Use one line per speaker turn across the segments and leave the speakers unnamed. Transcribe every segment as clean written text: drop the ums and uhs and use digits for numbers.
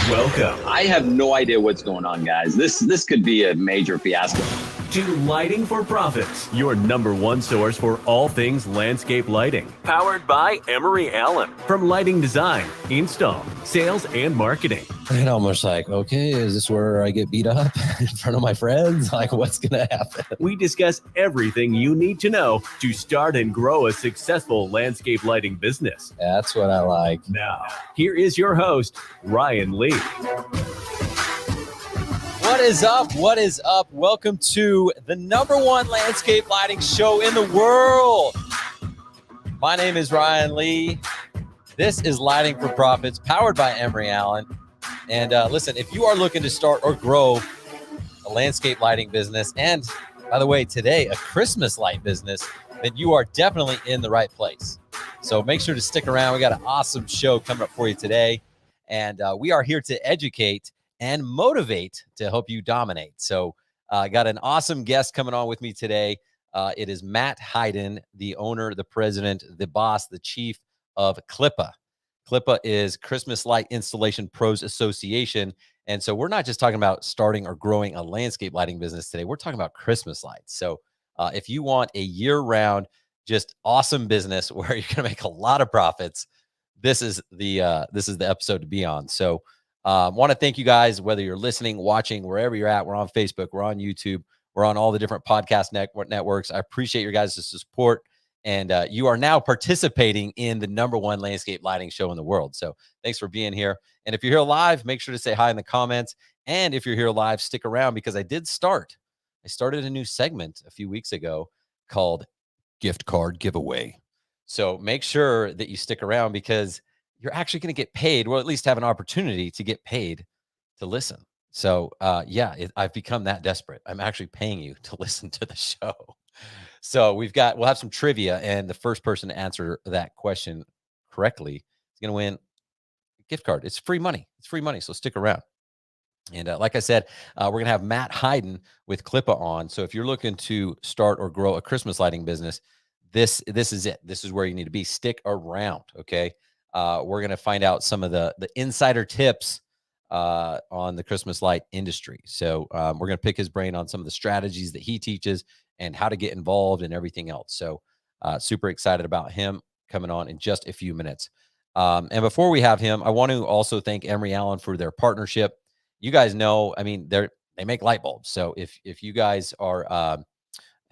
Welcome.
I have no idea what's going on, guys. This could be a major fiasco.
To Lighting for Profits, your number one source for all things landscape lighting. Powered by Emery Allen. From lighting design, install, sales, and marketing.
And I'm just like, okay, is this where I get beat up in front of my friends? Like, what's going to happen?
We discuss everything you need to know to start and grow a successful landscape lighting business.
That's what I like.
Now, here is your host, Ryan Lee.
What is up? What is up? Welcome to the number one landscape lighting show in the world. My name is Ryan Lee. This is Lighting for Profits, powered by Emery Allen. And listen, if you are looking to start or grow a landscape lighting business, and by the way, today, a Christmas light business, then you are definitely in the right place. So make sure to stick around. We got an awesome show coming up for you today. And we are here to educate and motivate to help you dominate. So I got an awesome guest coming on with me today. It is Matt Hyden, the owner, the president, the boss, the chief of CLIPA. CLIPA is Christmas Light Installation Pros Association. And so we're not just talking about starting or growing a landscape lighting business today. We're talking about Christmas lights. So if you want a year-round, just awesome business where you're going to make a lot of profits, this is the episode to be on. So want to thank you guys, whether you're listening, watching, wherever you're at. We're on Facebook, we're on YouTube, we're on all the different podcast networks. I appreciate your guys' support. And you are now participating in the number one landscape lighting show in the world. So thanks for being here. And if you're here live, make sure to say hi in the comments. And if you're here live, stick around because I started a new segment a few weeks ago called Gift Card Giveaway. So make sure that you stick around because you're actually going to get paid, or at least have an opportunity to get paid to listen. So I've become that desperate. I'm actually paying you to listen to the show. So we'll have some trivia, and the first person to answer that question correctly is going to win a gift card. It's free money. So stick around. And like I said, we're going to have Matt Hyden with CLIPA on. So if you're looking to start or grow a Christmas lighting business, this is it. This is where you need to be. Stick around, okay? We're going to find out some of the insider tips on the Christmas light industry. So we're going to pick his brain on some of the strategies that he teaches and how to get involved and everything else. So super excited about him coming on in just a few minutes. And before we have him, I want to also thank Emery Allen for their partnership. You guys know, I mean, they make light bulbs. So if you guys are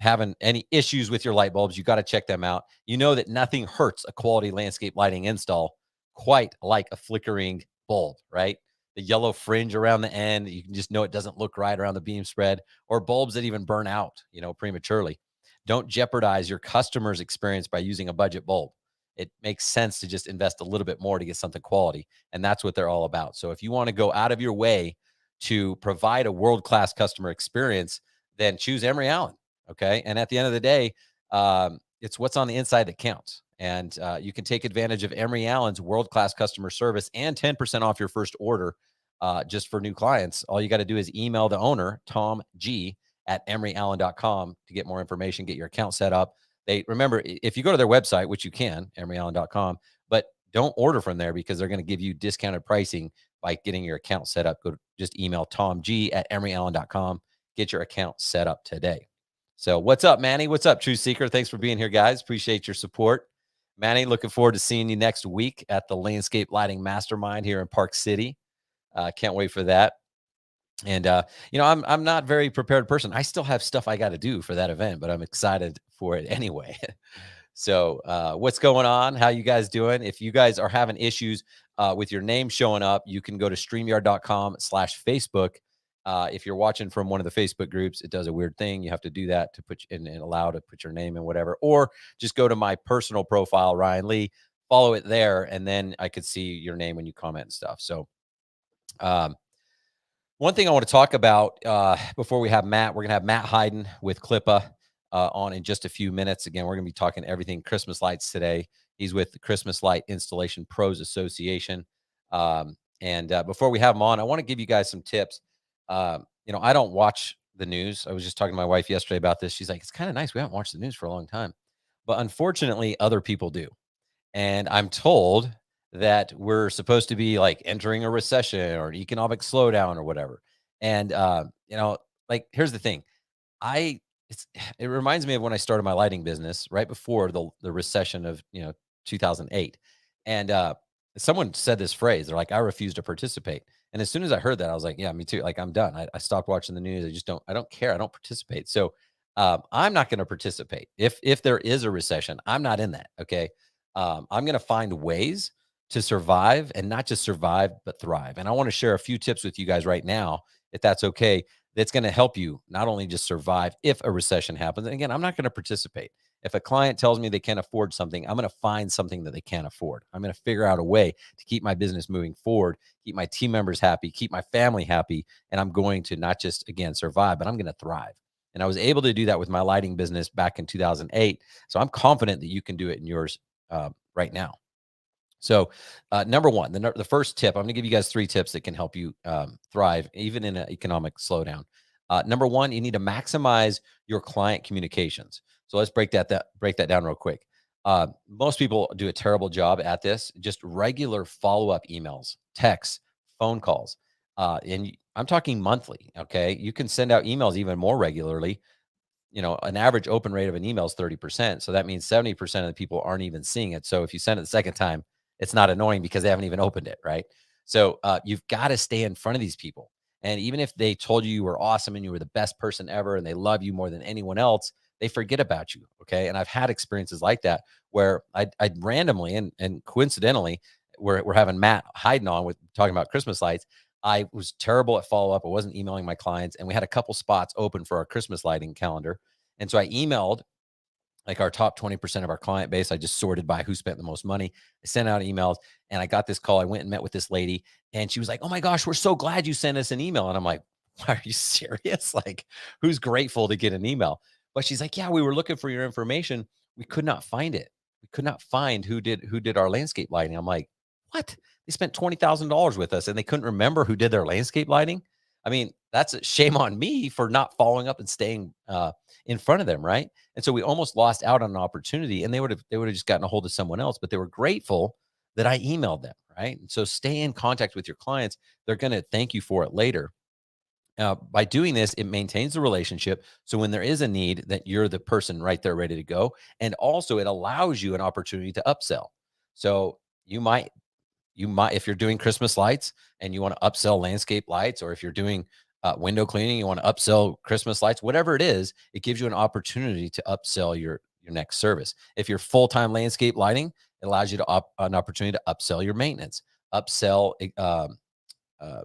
having any issues with your light bulbs, you got to check them out. You know that nothing hurts a quality landscape lighting install quite like a flickering bulb, right? The yellow fringe around the end, you can just know it doesn't look right around the beam spread, or bulbs that even burn out, prematurely. Don't jeopardize your customer's experience by using a budget bulb. It makes sense to just invest a little bit more to get something quality, and that's what they're all about. So if you want to go out of your way to provide a world-class customer experience, then choose Emery Allen. Okay. And at the end of the day, it's what's on the inside that counts. And you can take advantage of Emery Allen's world-class customer service and 10% off your first order just for new clients. All you got to do is email the owner, Tom G, at emeryallen.com to get more information, get your account set up. Remember, if you go to their website, which you can, emeryallen.com, but don't order from there because they're going to give you discounted pricing by getting your account set up. Just email Tom G at emeryallen.com. Get your account set up today. So what's up, Manny? What's up, True Seeker? Thanks for being here, guys. Appreciate your support. Manny, looking forward to seeing you next week at the Landscape Lighting Mastermind here in Park City. Can't wait for that. And, I'm not a very prepared person. I still have stuff I got to do for that event, but I'm excited for it anyway. So what's going on? How you guys doing? If you guys are having issues with your name showing up, you can go to StreamYard.com/Facebook. If you're watching from one of the Facebook groups, it does a weird thing. You have to do that to put and allow to put your name in whatever, or just go to my personal profile, Ryan Lee, follow it there. And then I could see your name when you comment and stuff. So, one thing I want to talk about before we have Matt, we're going to have Matt Hyden with CLIPA on in just a few minutes. Again, we're going to be talking everything Christmas lights today. He's with the Christmas Light Installation Pros Association. And before we have him on, I want to give you guys some tips. I don't watch the news. I was just talking to my wife yesterday about this. She's like, it's kind of nice. We haven't watched the news for a long time. But unfortunately, other people do. And I'm told that we're supposed to be like entering a recession or an economic slowdown or whatever. And like here's the thing. I it reminds me of when I started my lighting business right before the recession of 2008. And someone said this phrase. They're like, I refuse to participate. And as soon as I heard that, I was like, yeah, me too. Like I'm done. I stopped watching the news. I don't care. I don't participate. So I'm not going to participate. If there is a recession, I'm not in that. Okay. I'm going to find ways to survive, and not just survive, but thrive. And I want to share a few tips with you guys right now, if that's okay, that's going to help you not only just survive if a recession happens. And again, I'm not going to participate. If a client tells me they can't afford something, I'm going to find something that they can't afford. I'm going to figure out a way to keep my business moving forward, keep my team members happy, keep my family happy. And I'm going to not just, again, survive, but I'm going to thrive. And I was able to do that with my lighting business back in 2008. So I'm confident that you can do it in yours right now. So, number one, the first tip, I'm going to give you guys 3 tips that can help you thrive even in an economic slowdown. Number one, you need to maximize your client communications. So let's break that down real quick. Most people do a terrible job at this. Just regular follow-up emails, texts, phone calls, and I'm talking monthly. Okay, you can send out emails even more regularly. An average open rate of an email is 30%. So that means 70% of the people aren't even seeing it. So if you send it the second time, it's not annoying because they haven't even opened it, right? So you've got to stay in front of these people. And even if they told you were awesome and you were the best person ever and they love you more than anyone else, they forget about you. Okay. And I've had experiences like that where I'd randomly and coincidentally, we're having Matt Hyden on with talking about Christmas lights. I was terrible at follow up. I wasn't emailing my clients, and we had a couple spots open for our Christmas lighting calendar. And so I emailed like our top 20% of our client base. I just sorted by who spent the most money. I sent out emails, and I got this call. I went and met with this lady, and she was like, "Oh my gosh, we're so glad you sent us an email." And I'm like, "Are you serious? Like, who's grateful to get an email?" But she's like, "Yeah, we were looking for your information. We could not find it. We could not find who did our landscape lighting." I'm like, "What? They spent $20,000 with us and they couldn't remember who did their landscape lighting?" I mean, that's a shame on me for not following up and staying in front of them, right? And so we almost lost out on an opportunity, and they would have just gotten a hold of someone else, but they were grateful that I emailed them, right? And so stay in contact with your clients. They're going to thank you for it later. By doing this, it maintains the relationship. So when there is a need, that you're the person right there ready to go. And also it allows you an opportunity to upsell. So you might, if you're doing Christmas lights and you want to upsell landscape lights, or if you're doing window cleaning, you want to upsell Christmas lights, whatever it is, it gives you an opportunity to upsell your next service. If you're full-time landscape lighting, it allows you to an opportunity to upsell your maintenance, upsell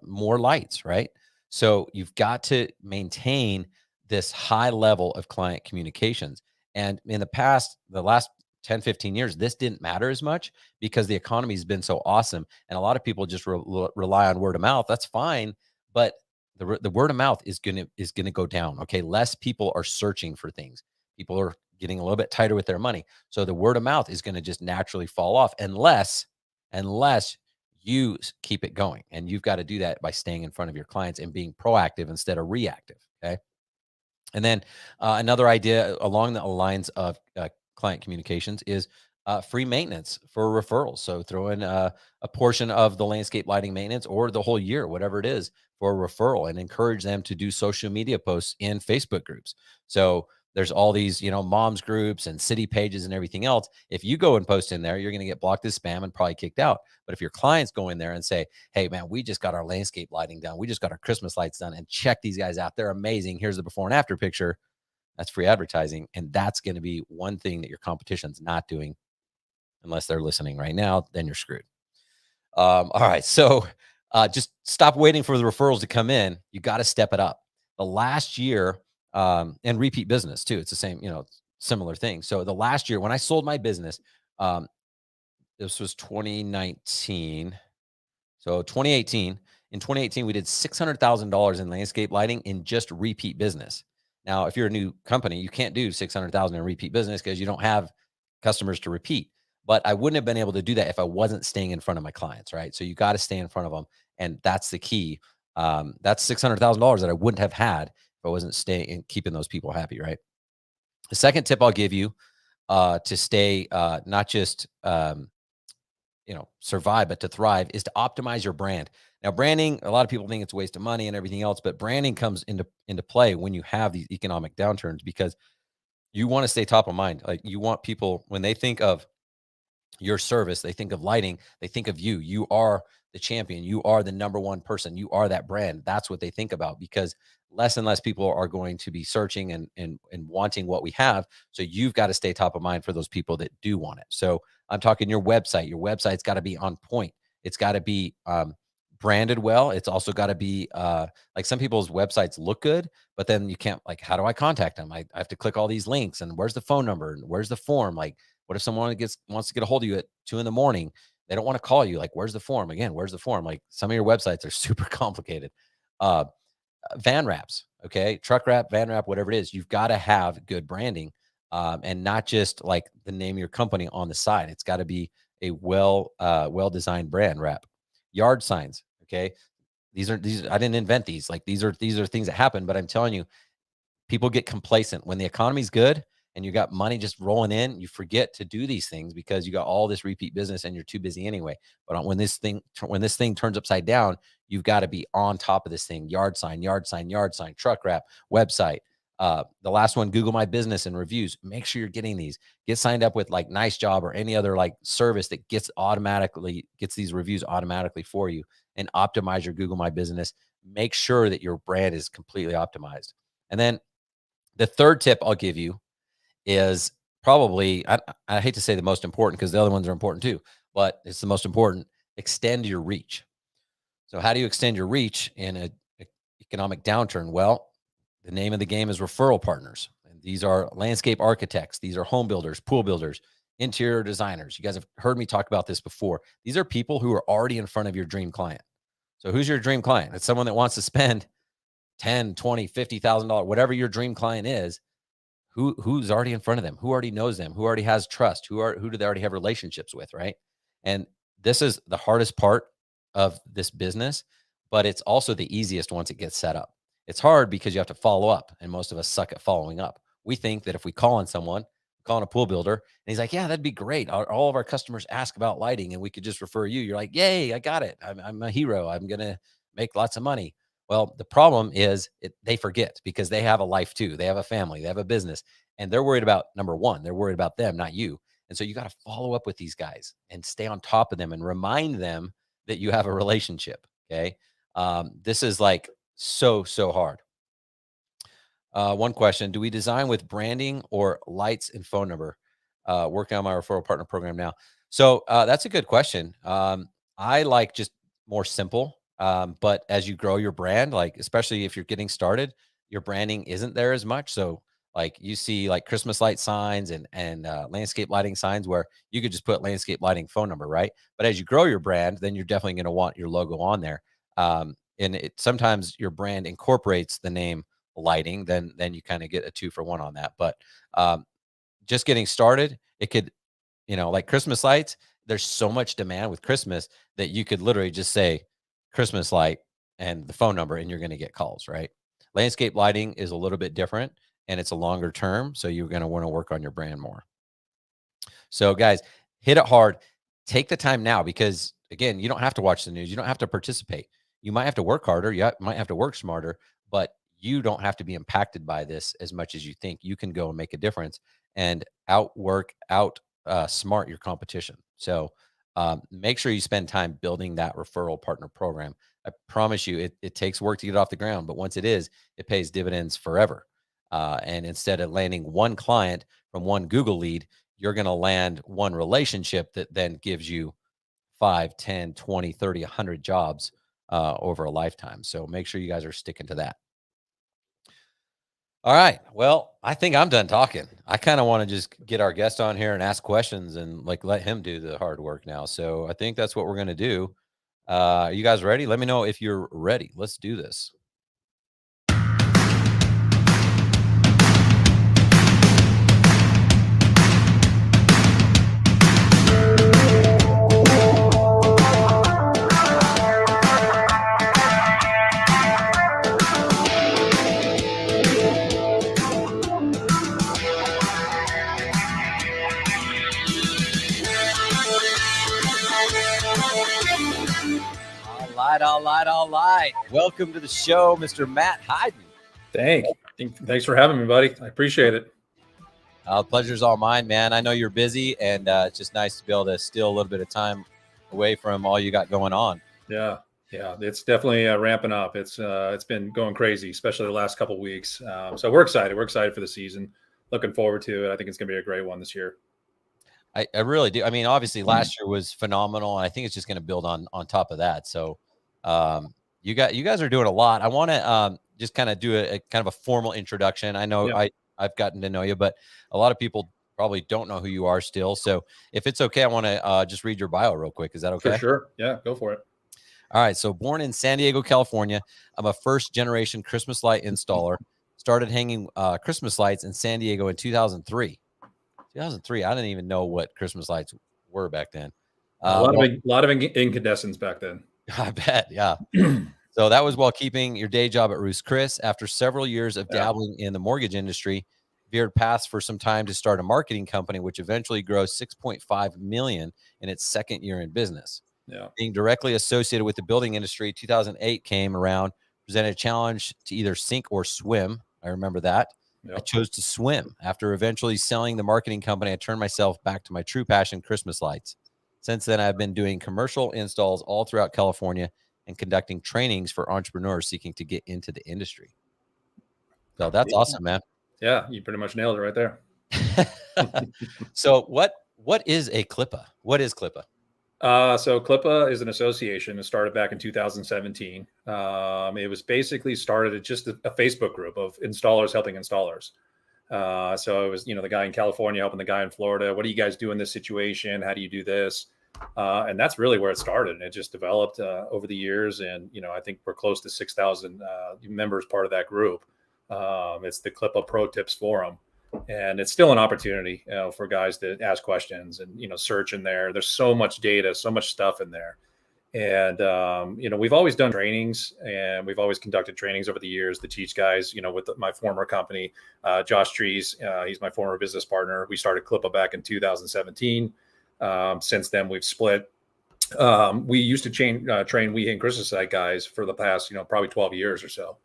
more lights, right? So you've got to maintain this high level of client communications. And in the last 10, 15 years, this didn't matter as much because the economy has been so awesome. And a lot of people just rely on word of mouth. That's fine. But the word of mouth is gonna go down. Okay. Less people are searching for things. People are getting a little bit tighter with their money. So the word of mouth is going to just naturally fall off unless you keep it going. And you've got to do that by staying in front of your clients and being proactive instead of reactive. Okay. And then another idea along the lines of client communications is free maintenance for referrals. So throw in a portion of the landscape lighting maintenance or the whole year, whatever it is, for a referral, and encourage them to do social media posts in Facebook groups. So there's all these, moms groups and city pages and everything else. If you go and post in there, you're going to get blocked as spam and probably kicked out. But if your clients go in there and say, "Hey man, we just got our landscape lighting done. We just got our Christmas lights done, and check these guys out. They're amazing. Here's the before and after picture." That's free advertising. And that's going to be one thing that your competition's not doing, unless they're listening right now. Then you're screwed. All right. So just stop waiting for the referrals to come in. You got to step it up. The last year, and repeat business too. It's the same, similar thing. So the last year when I sold my business, this was 2019. So 2018, in 2018, we did $600,000 in landscape lighting in just repeat business. Now, if you're a new company, you can't do 600,000 in repeat business because you don't have customers to repeat. But I wouldn't have been able to do that if I wasn't staying in front of my clients, right? So you got to stay in front of them, and that's the key. That's $600,000 that I wouldn't have had if I wasn't staying and keeping those people happy, right? The second tip I'll give you to stay not just survive, but to thrive, is to optimize your brand. Now, branding, a lot of people think it's a waste of money and everything else, but branding comes into play when you have these economic downturns, because you want to stay top of mind. Like, you want people, when they think of your service, they think of lighting, they think of you. You are the champion. You are the number one person. You are that brand. That's what they think about, because less and less people are going to be searching and wanting what we have. So you've got to stay top of mind for those people that do want it. So I'm talking your website. Your website's got to be on point. It's got to be branded well. It's also got to be like, some people's websites look good, but then you can't, like, how do I contact them? I have to click all these links, and where's the phone number, and where's the form? Like, what if someone wants to get a hold of you at 2 a.m? They don't want to call you. Like, where's the form? Again, where's the form? Like, some of your websites are super complicated. Van wraps, okay? Truck wrap, van wrap, whatever it is, you've got to have good branding, and not just like the name of your company on the side. It's got to be a well-designed brand wrap. Yard signs, okay? These I didn't invent these. Like, these are things that happen, but I'm telling you, people get complacent when the economy's good and you got money just rolling in. You forget to do these things because you got all this repeat business and you're too busy anyway. But when this thing turns upside down, you've got to be on top of this thing. Yard sign, truck wrap, website. The last one, Google My Business and reviews. Make sure you're getting these. Get signed up with like Nice Job or any other like service that gets these reviews automatically for you, and optimize your Google My Business. Make sure that your brand is completely optimized. And then the third tip I'll give you is probably, I hate to say the most important, because the other ones are important too, but it's the most important: extend your reach. So how do you extend your reach in an economic downturn? Well, the name of the game is referral partners. And these are landscape architects. These are home builders, pool builders, interior designers. You guys have heard me talk about this before. These are people who are already in front of your dream client. So who's your dream client? It's someone that wants to spend $10, $20, $50,000, whatever your dream client is. Who's already in front of them, who already knows them, who already has trust, who do they already have relationships with, right? And this is the hardest part of this business, but it's also the easiest once it gets set up. It's hard because you have to follow up, and most of us suck at following up. We think that if we call on someone, call on a pool builder, and he's like, yeah, that'd be great. All of our customers ask about lighting and we could just refer you. You're like, yay, I got it. I'm a hero. I'm going to make lots of money. Well, the problem is they forget, because they have a life too. They have a family, they have a business, and they're worried about, number one, they're worried about them, not you. And so you got to follow up with these guys and stay on top of them and remind them that you have a relationship. Okay. This is like so hard. One question: do we design with branding or lights and phone number? Working on my referral partner program now. So that's a good question. I like just more simple. But as you grow your brand, like, especially if you're getting started, your branding isn't there as much. So like, you see like Christmas light signs and landscape lighting signs where you could just put landscape lighting phone number, right? But as you grow your brand, then you're definitely going to want your logo on there. And sometimes your brand incorporates the name lighting, then you kind of get a 2-for-1 on that. But just getting started, it could, like Christmas lights, there's so much demand with Christmas that you could literally just say Christmas light and the phone number, and you're going to get calls, right? Landscape lighting is a little bit different, and it's a longer term. So you're going to want to work on your brand more. So guys, hit it hard. Take the time now, because again, you don't have to watch the news. You don't have to participate. You might have to work harder. You might have to work smarter, but you don't have to be impacted by this as much as you think. You can go and make a difference and smart your competition. So make sure you spend time building that referral partner program. I promise you, it takes work to get off the ground, but once it is, it pays dividends forever. And instead of landing one client from one Google lead, you're going to land one relationship that then gives you 5, 10, 20, 30, 100 jobs over a lifetime. So make sure you guys are sticking to that. All right. Well, I think I'm done talking. I kind of want to just get our guest on here and ask questions and like let him do the hard work now. So I think that's what we're going to do. Are you guys ready? Let me know if you're ready. Let's do this. All right. Welcome to the show, Mr. Matt Hyden.
Thanks for having me, buddy. I appreciate it.
Pleasure's all mine, man. I know you're busy, and it's just nice to be able to steal a little bit of time away from all you got going on.
Yeah, it's definitely ramping up. It's been going crazy, especially the last couple of weeks. So we're excited. We're excited for the season. Looking forward to it. I think it's going to be a great one this year.
I really do. I mean, obviously last year was phenomenal, and I think it's just going to build on top of that. So you guys are doing a lot. I want to just kind of do a kind of a formal introduction. I know I've gotten to know you, but a lot of people probably don't know who you are still. So if it's okay, I want to just read your bio real quick. Is that okay?
For sure. Yeah, go for it.
All right. So born in San Diego, California, I'm a first generation Christmas light installer. Started hanging Christmas lights in San Diego in 2003. 2003. I didn't even know what Christmas lights were back then.
A lot of incandescents back then.
I bet. Yeah. So that was while keeping your day job at Ruth's Chris. After several years of dabbling in the mortgage industry, veered paths for some time to start a marketing company, which eventually grows $6.5 million in its second year in business.
Yeah.
Being directly associated with the building industry, 2008 came around, presented a challenge to either sink or swim. I remember that. Yep. I chose to swim. After eventually selling the marketing company, I turned myself back to my true passion, Christmas lights. Since then, I've been doing commercial installs all throughout California and conducting trainings for entrepreneurs seeking to get into the industry. So that's awesome, man.
Yeah, you pretty much nailed it right there.
So what is a CLIPA? What is CLIPA?
So CLIPA is an association that started back in 2017. It was basically started as just a Facebook group of installers helping installers. So it was, the guy in California helping the guy in Florida. What do you guys do in this situation? How do you do this? And that's really where it started. And it just developed over the years. And, I think we're close to 6,000 members part of that group. It's the CLIPA Pro Tips Forum. And it's still an opportunity for guys to ask questions and, search in there. There's so much data, so much stuff in there. And, we've always done trainings and we've always conducted trainings over the years to teach guys, with my former company, Josh Trees. He's my former business partner. We started CLIPA back in 2017. Since then, we've split. We used to train We Hang Christmas Light guys for the past, probably 12 years or so.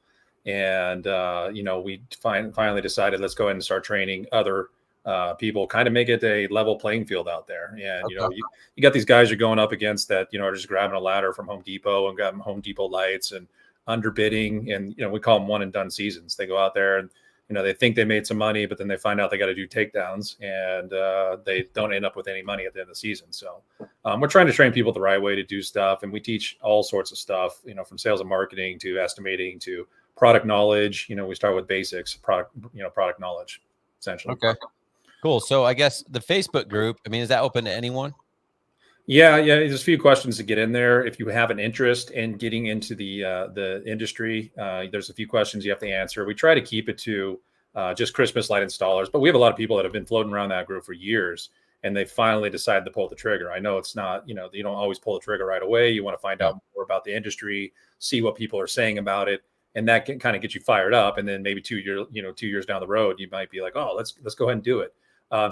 And, we finally decided, let's go ahead and start training other people, kind of make it a level playing field out there. And,
Okay.
You got these guys you're going up against that, are just grabbing a ladder from Home Depot and grabbing Home Depot lights and underbidding. And, we call them one and done seasons. They go out there and, they think they made some money, but then they find out they got to do takedowns and they don't end up with any money at the end of the season. So we're trying to train people the right way to do stuff. And we teach all sorts of stuff, from sales and marketing to estimating to product knowledge. We start with basics, product knowledge, essentially.
Okay, cool. So I guess the Facebook group, is that open to anyone?
Yeah. There's a few questions to get in there. If you have an interest in getting into the industry, there's a few questions you have to answer. We try to keep it to just Christmas light installers, but we have a lot of people that have been floating around that group for years, and they finally decided to pull the trigger. I know it's not, you don't always pull the trigger right away. You want to find out more about the industry, see what people are saying about it, and that can kind of get you fired up. And then maybe 2 years down the road, you might be like, oh, let's go ahead and do it.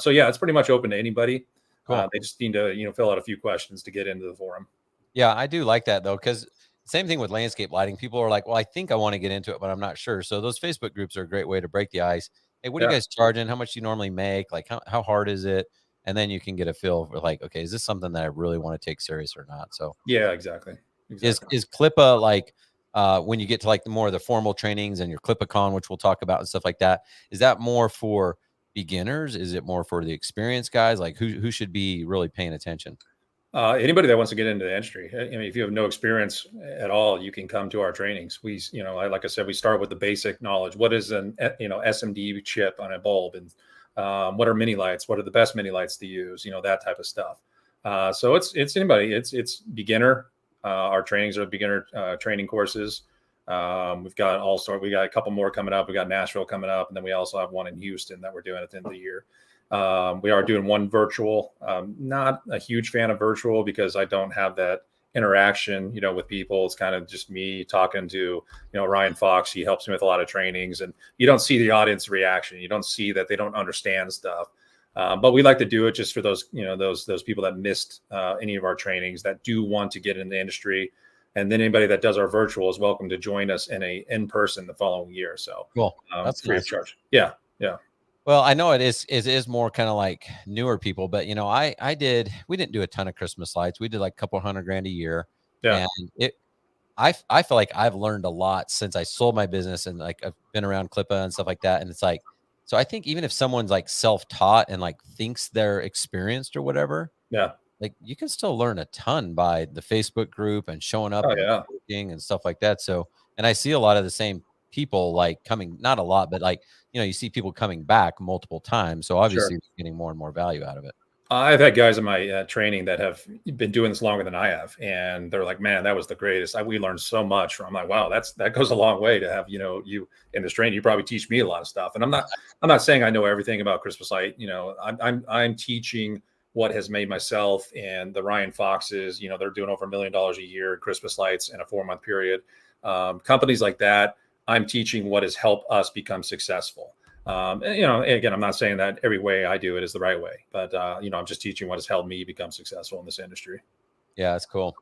So yeah, it's pretty much open to anybody. Cool. They just need to, fill out a few questions to get into the forum.
Yeah, I do like that though, because same thing with landscape lighting. People are like, well, I think I want to get into it, but I'm not sure. So those Facebook groups are a great way to break the ice. Hey, what are you guys charging? How much do you normally make? Like, how hard is it? And then you can get a feel for like, okay, is this something that I really want to take serious or not? So
yeah, exactly.
Is CLIPA like when you get to like the more of the formal trainings and your CLIPA-Con, which we'll talk about and stuff like that, is that more for beginners? Is it more for the experienced guys? Like who should be really paying attention?
Anybody that wants to get into the industry. If you have no experience at all, you can come to our trainings. We, like I said, we start with the basic knowledge. What is an, SMD chip on a bulb, and what are mini lights? What are the best mini lights to use? That type of stuff. So it's anybody. It's beginner. Our trainings are beginner training courses. We got a couple more coming up. We got Nashville coming up, and then we also have one in Houston that we're doing at the end of the year. We are doing one virtual. Not a huge fan of virtual because I don't have that interaction, with people. It's kind of just me talking to, Ryan Fox. He helps me with a lot of trainings, and you don't see the audience reaction. You don't see that they don't understand stuff. But we like to do it just for those, those people that missed any of our trainings that do want to get in the industry. And then anybody that does our virtual is welcome to join us in person the following year. So
cool. That's
free
nice.
of charge. Yeah. Yeah.
Well, I know it is more kind of like newer people, but we didn't do a ton of Christmas lights. We did like a couple $100,000 a year.
Yeah.
And I feel like I've learned a lot since I sold my business, and like I've been around CLIPA and stuff like that. And it's like, so I think even if someone's like self-taught and like thinks they're experienced or whatever,
Yeah.
like you can still learn a ton by the Facebook group and showing up and working and stuff like that. So, and I see a lot of the same people like coming, not a lot, but like, you see people coming back multiple times. So obviously getting more and more value out of it.
I've had guys in my training that have been doing this longer than I have, and they're like, "Man, that was the greatest. We learned so much." I'm like, "Wow, that goes a long way to have you in this training. You probably teach me a lot of stuff." And I'm not saying I know everything about Christmas light. I'm teaching what has made myself and the Ryan Foxes. They're doing over $1 million a year in Christmas lights in a 4-month period. Companies like that, I'm teaching what has helped us become successful. Again, I'm not saying that every way I do it is the right way, but I'm just teaching what has helped me become successful in this industry.
Yeah, that's cool.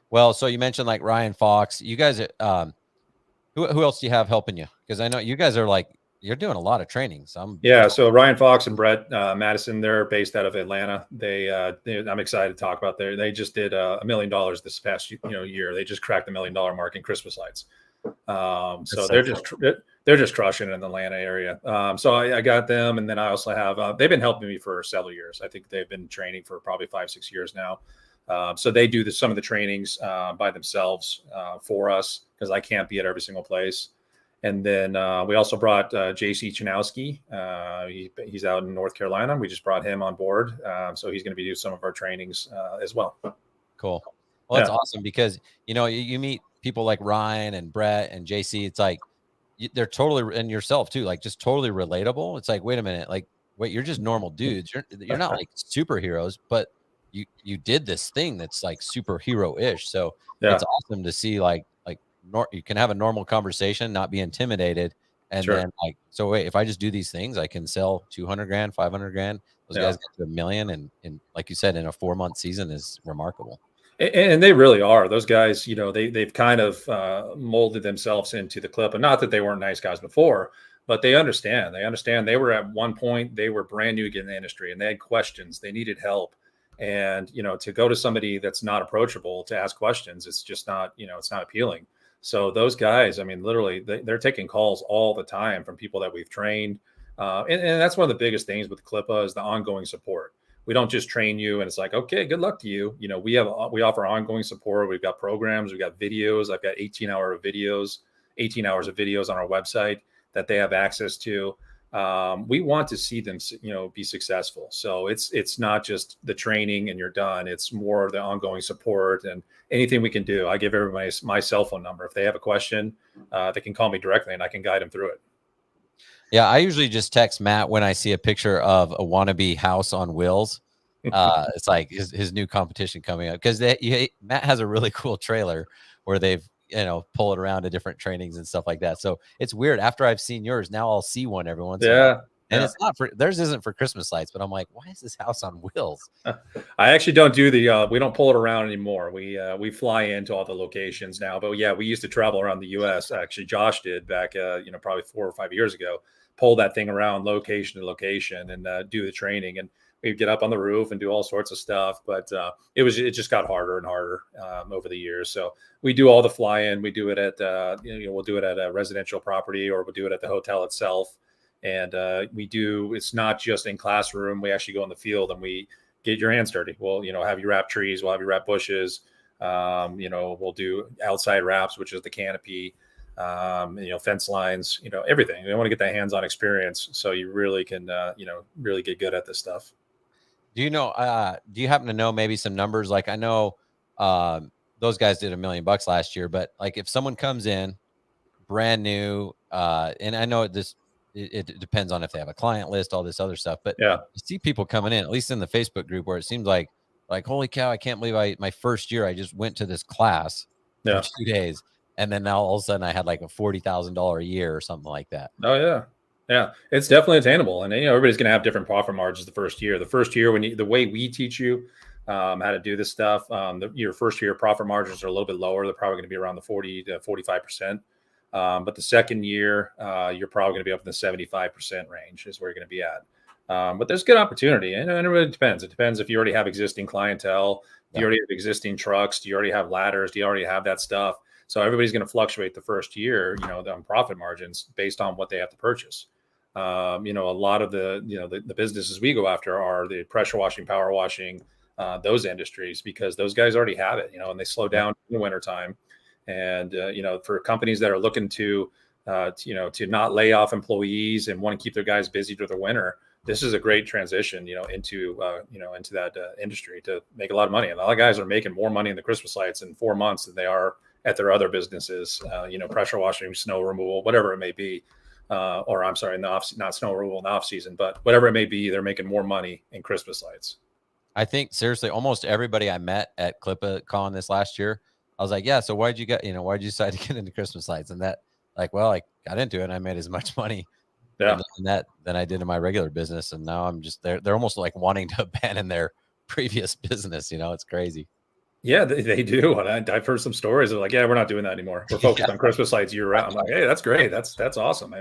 Well, so you mentioned like Ryan Fox. You guys, who else do you have helping you? Because I know you guys are like, you're doing a lot of trainings.
So Ryan Fox and Brett Madison, they're based out of Atlanta. I'm excited to talk about they just did $1 million this past year. They just cracked the $1 million mark in Christmas lights. So they're just crushing it in the Atlanta area. So I got them, and then I also have they've been helping me for several years. I think they've been training for probably 5-6 years now. So they do some of the trainings by themselves for us, because I can't be at every single place. And then we also brought JC Chanowski. He's out in North Carolina. We just brought him on board, so he's going to be doing some of our trainings as well.
Cool. Well, that's awesome, because you meet people like Ryan and Brett and JC. It's like they're totally, and yourself too, like just totally relatable. It's like, wait a minute, like, wait, you're just normal dudes. You're not like superheroes, but you did this thing that's like superhero-ish. So it's awesome to see you can have a normal conversation, not be intimidated. And then like, so wait, if I just do these things, I can sell $200,000, $500,000. Those guys get to $1 million. And like you said, in a 4-month season is remarkable.
And they really are. Those guys, they've kind of molded themselves into the CLIPA. Not that they weren't nice guys before, but they understand. They were at one point, they were brand new in the industry, and they had questions. They needed help. And, to go to somebody that's not approachable to ask questions, it's just not, it's not appealing. So those guys, I mean, literally, they're taking calls all the time from people that we've trained. And that's one of the biggest things with CLIPA is the ongoing support. We don't just train you and it's like, okay, good luck to you. We offer ongoing support. We've got programs, we've got videos. I've got 18 hours of videos on our website that they have access to. We want to see them, be successful. So it's not just the training and you're done. It's more of the ongoing support and anything we can do. I give everybody my cell phone number. If they have a question, they can call me directly and I can guide them through it.
Yeah, I usually just text Matt when I see a picture of a wannabe house on wheels. It's like his new competition coming up, because Matt has a really cool trailer where they've pull it around to different trainings and stuff like that. So it's weird. After I've seen yours, now I'll see one every once in a while. And it's not theirs isn't for Christmas lights, but I'm like, why is this house on wheels?
I actually don't do we don't pull it around anymore. We fly into all the locations now, but yeah, we used to travel around the US. Actually, Josh did back, probably 4 or 5 years ago, pull that thing around location to location and do the training. And we'd get up on the roof and do all sorts of stuff, but it just got harder and harder over the years. So we do all the fly-in. We do it at we'll do it at a residential property, or we'll do it at the hotel itself. And it's not just in classroom. We actually go in the field and we get your hands dirty. We'll have you wrap trees. We'll have you wrap bushes. We'll do outside wraps, which is the canopy. Fence lines. Everything. We want to get that hands-on experience, so you really can really get good at this stuff.
Do you happen to know maybe some numbers? Like, I know those guys did $1 million last year, but like if someone comes in brand new, and I know it depends on if they have a client list, all this other stuff, but you see people coming in, at least in the Facebook group, where it seems like, holy cow, I can't believe my first year, I just went to this class for 2 days. And then now all of a sudden I had like a $40,000 a year or something like that.
Oh yeah. Yeah, it's definitely attainable, and everybody's going to have different profit margins the first year. The first year, the way we teach you how to do this stuff, your first year profit margins are a little bit lower. They're probably going to be around the 40 to 45%. But the second year, you're probably going to be up in the 75% range is where you're going to be at. But there's good opportunity, and it really depends. It depends if you already have existing clientele. Do you already have existing trucks? Do you already have ladders? Do you already have that stuff? So everybody's going to fluctuate the first year, on profit margins based on what they have to purchase. A lot of the businesses we go after are the pressure washing, power washing, those industries, because those guys already have it, and they slow down in the wintertime. And, for companies that are looking to not lay off employees and want to keep their guys busy through the winter, this is a great transition, into that industry to make a lot of money. And a lot of guys are making more money in the Christmas lights in 4 months than they are at their other businesses, pressure washing, snow removal, whatever it may be. Or I'm sorry, not snow removal in the off season, but whatever it may be, they're making more money in Christmas lights.
I think seriously, almost everybody I met at CLIPA Con this last year, I was like, yeah, so why'd you decide to get into Christmas lights? And that, like, well, I got into it and I made as much money than I did in my regular business. And now I'm just, they're almost like wanting to abandon their previous business. It's crazy.
Yeah, they do. And I've heard some stories of like, yeah, we're not doing that anymore. We're focused on Christmas lights year round. I'm like, hey, that's great. That's awesome.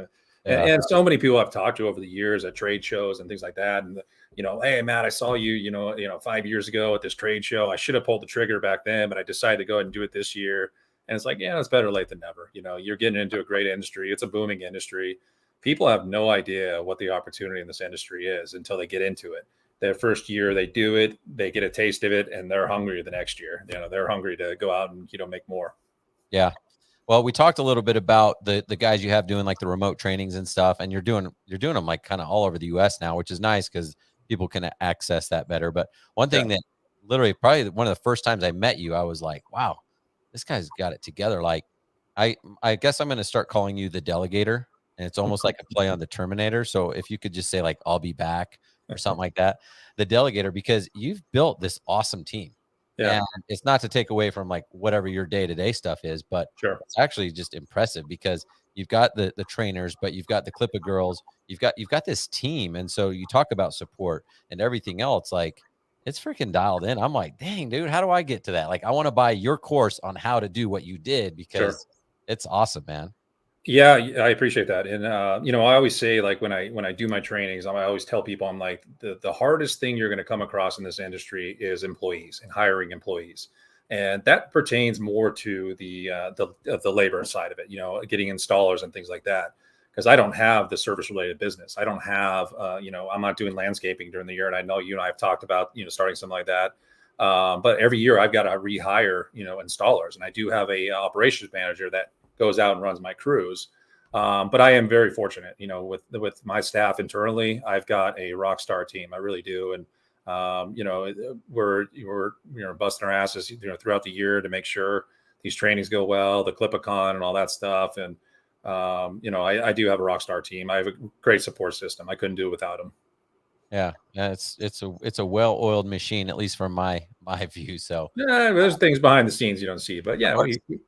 And so many people I've talked to over the years at trade shows and things like that. And, hey, Matt, I saw you, 5 years ago at this trade show. I should have pulled the trigger back then, but I decided to go ahead and do it this year. And it's like, yeah, it's better late than never. You're getting into a great industry. It's a booming industry. People have no idea what the opportunity in this industry is until they get into it. Their first year, they do it, they get a taste of it, and they're hungry the next year. They're hungry to go out and, make more.
Yeah. Well, we talked a little bit about the guys you have doing like the remote trainings and stuff, and you're doing them like kind of all over the US now, which is nice because people can access that better. But one thing that literally probably one of the first times I met you, I was like, wow, this guy's got it together. Like, I guess I'm going to start calling you the delegator, and it's almost like a play on the Terminator. So if you could just say like, I'll be back or something like that, the delegator, because you've built this awesome team. Yeah. And it's not to take away from like whatever your day-to-day stuff is, but it's actually just impressive because you've got the trainers, but you've got the CLIPA girls, you've got this team. And so you talk about support and everything else, like it's freaking dialed in. I'm like, dang, dude, how do I get to that? Like, I want to buy your course on how to do what you did because it's awesome, man.
Yeah, I appreciate that. And, I always say, like, when I do my trainings, I always tell people, I'm like, the hardest thing you're going to come across in this industry is employees and hiring employees. And that pertains more to the labor side of it, getting installers and things like that. Because I don't have the service related business. I don't have, I'm not doing landscaping during the year. And I know you and I have talked about, starting something like that. But every year I've got to rehire, installers. And I do have a operations manager that goes out and runs my crews. But I am very fortunate, with my staff internally. I've got a rock star team. I really do. And, we're busting our asses, throughout the year to make sure these trainings go well, the CLIPA and all that stuff. And, I do have a rock star team. I have a great support system. I couldn't do it without them.
Yeah. It's a well-oiled machine, at least from my view. So
there's things behind the scenes you don't see, but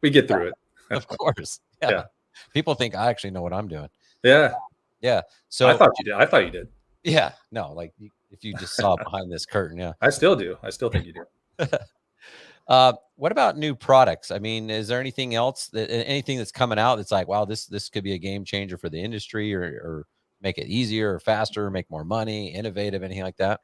we get through it.
Of course. Yeah. People think I actually know what I'm doing.
Yeah.
Yeah. So
I thought you did.
Yeah. No, like if you just saw behind this curtain. Yeah.
I still do. I still think you do.
What about new products? I mean, is there anything else anything that's coming out that's like, wow, this could be a game changer for the industry or make it easier or faster, make more money, innovative, anything like that?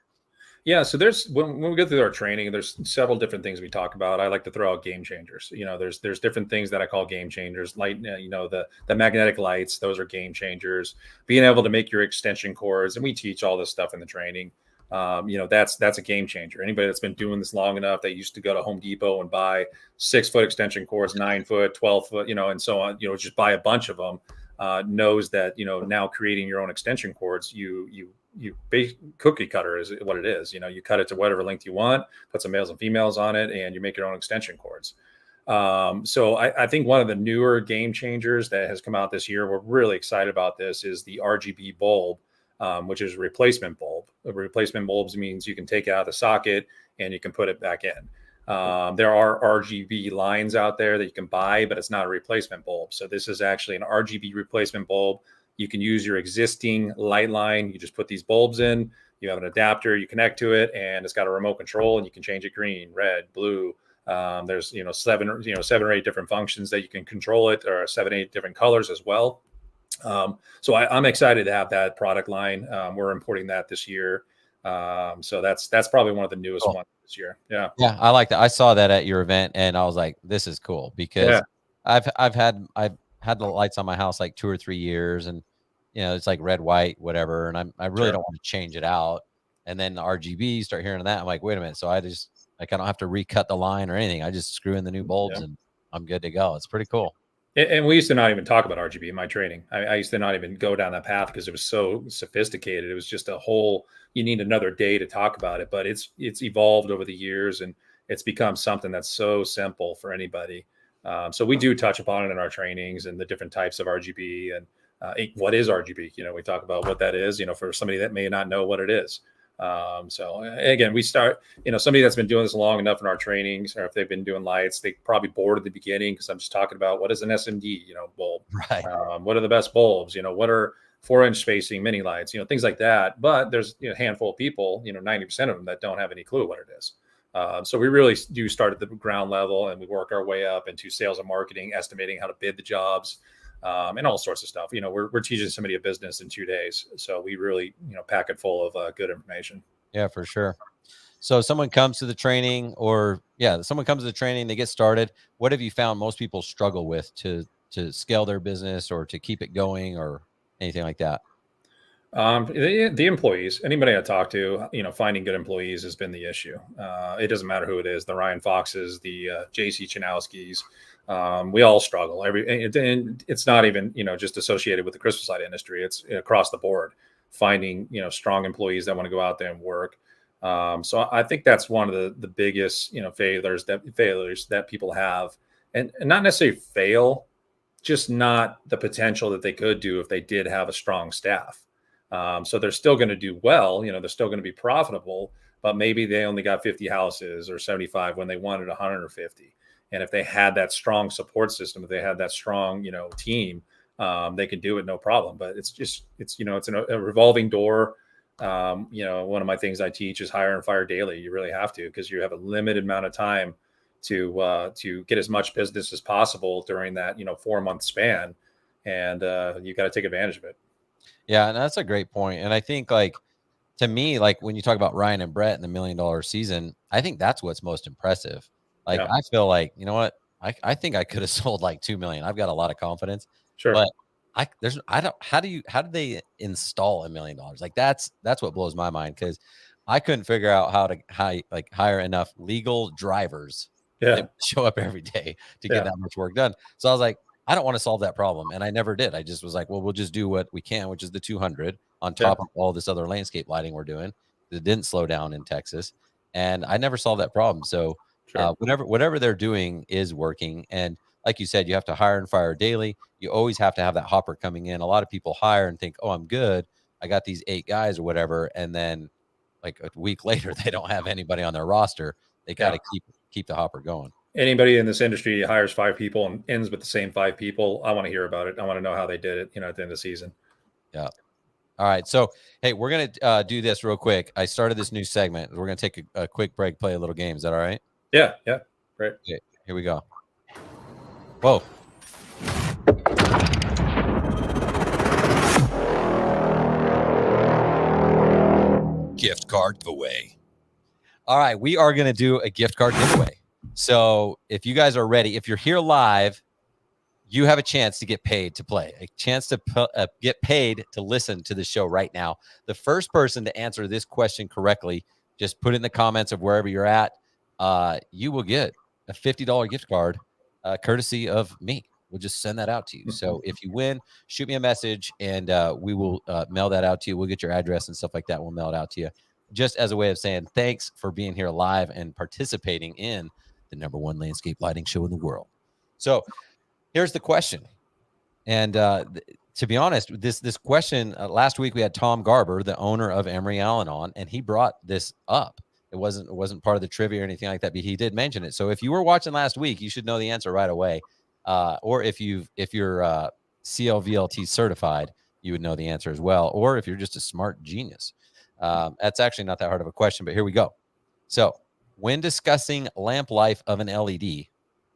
Yeah, so there's when we go through our training, there's several different things we talk about. I like to throw out game changers. There's different things that I call game changers. Light, the magnetic lights, those are game changers. Being able to make your extension cords, and we teach all this stuff in the training. That's a game changer. Anybody that's been doing this long enough, that used to go to Home Depot and buy 6-foot extension cords, 9-foot, 12-foot, and so on, just buy a bunch of them, knows that, now creating your own extension cords, you cookie cutter is what it is. You cut it to whatever length you want, put some males and females on it, and you make your own extension cords. So I think one of the newer game changers that has come out this year, we're really excited about this, is the RGB bulb, which is a replacement bulb. A replacement bulbs means you can take it out of the socket and you can put it back in. There are RGB lines out there that you can buy, but it's not a replacement bulb. So this is actually an RGB replacement bulb You can use your existing light line. You just put these bulbs in, you have an adapter, you connect to it, and it's got a remote control, and you can change it green, red, blue. There's, seven or eight different functions that you can control it, or 7, 8 different colors as well. So I'm excited to have that product line. We're importing that this year. So that's probably one of the newest ones this year. Yeah.
Yeah. I like that. I saw that at your event and I was like, this is cool because I've had the lights on my house like 2 or 3 years, and it's like red, white, whatever. And I really don't want to change it out. And then the RGB, start hearing that. I'm like, wait a minute. So I don't have to recut the line or anything. I just screw in the new bulbs and I'm good to go. It's pretty cool.
And we used to not even talk about RGB in my training. I used to not even go down that path because it was so sophisticated. It was just you need another day to talk about it, but it's evolved over the years, and it's become something that's so simple for anybody. So we do touch upon it in our trainings and the different types of RGB and what is RGB. We talk about what that is, for somebody that may not know what it is. So again, we start, somebody that's been doing this long enough in our trainings, or if they've been doing lights, they probably bored at the beginning because I'm just talking about what is an SMD, bulb,
right?
What are the best bulbs, what are 4-inch spacing mini lights, things like that. But there's a handful of people, 90% of them that don't have any clue what it is. So we really do start at the ground level, and we work our way up into sales and marketing, estimating how to bid the jobs. And all sorts of stuff. We're teaching somebody a business in 2 days. So we really, pack it full of good information.
Yeah, for sure. So someone comes to the training they get started. What have you found most people struggle with to scale their business or to keep it going or anything like that?
The employees, anybody I talk to, finding good employees has been the issue. It doesn't matter who it is, the Ryan Foxes, the JC Chanowskis. We all struggle. And it's not even, just associated with the crystal light industry. It's across the board, finding, strong employees that want to go out there and work. So I think that's one of the biggest, failures that people have, and not necessarily fail, just not the potential that they could do if they did have a strong staff. So they're still going to do well, they're still going to be profitable, but maybe they only got 50 houses or 75 when they wanted 150. And if they had that strong support system, if they had that strong, team, they can do it no problem. But it's a revolving door. One of my things I teach is hire and fire daily. You really have to, because you have a limited amount of time to get as much business as possible during that 4-month span, and you got to take advantage of it.
Yeah, and that's a great point. And I think, to me, when you talk about Ryan and Brett in the $1 million season, I think that's what's most impressive. I feel like, you know what? I think I could have sold like 2 million. I've got a lot of confidence.
Sure.
But how do they install $1 million? That's what blows my mind, because I couldn't figure out how to hire enough legal drivers to show up every day to get that much work done. So I was like, I don't want to solve that problem. And I never did. I just was like, well, we'll just do what we can, which is the 200 on top of all this other landscape lighting we're doing. It didn't slow down in Texas. And I never solved that problem. So whatever they're doing is working. And like you said, you have to hire and fire daily. You always have to have that hopper coming in. A lot of people hire and think, oh, I'm good, I got these 8 guys or whatever. And then like a week later, they don't have anybody on their roster. They got to keep the hopper going.
Anybody in this industry hires 5 people and ends with the same 5 people, I want to hear about it. I want to know how they did it, at the end of the season.
Yeah. All right. So, hey, we're going to do this real quick. I started this new segment. We're going to take a quick break, play a little game. Is that all right?
Yeah. Great.
Okay, here we go. Whoa. Gift card giveaway. All right. We are going to do a gift card giveaway. So if you guys are ready, if you're here live, you have a chance to get paid to play, a chance to get paid to listen to the show right now. The first person to answer this question correctly, just put it in the comments of wherever you're at. You will get a $50 gift card, courtesy of me. We'll just send that out to you. So if you win, shoot me a message, and we will mail that out to you. We'll get your address and stuff like that. We'll mail it out to you, just as a way of saying thanks for being here live and participating in the #1 landscape lighting show in the world. So here's the question. And to be honest, this question, last week we had Tom Garber, the owner of Emery Allen, on, and he brought this up. It wasn't part of the trivia or anything like that, but he did mention it. So if you were watching last week, you should know the answer right away. Or if you're CLVLT certified, you would know the answer as well. Or if you're just a smart genius. That's actually not that hard of a question, but here we go. So when discussing lamp life of an LED,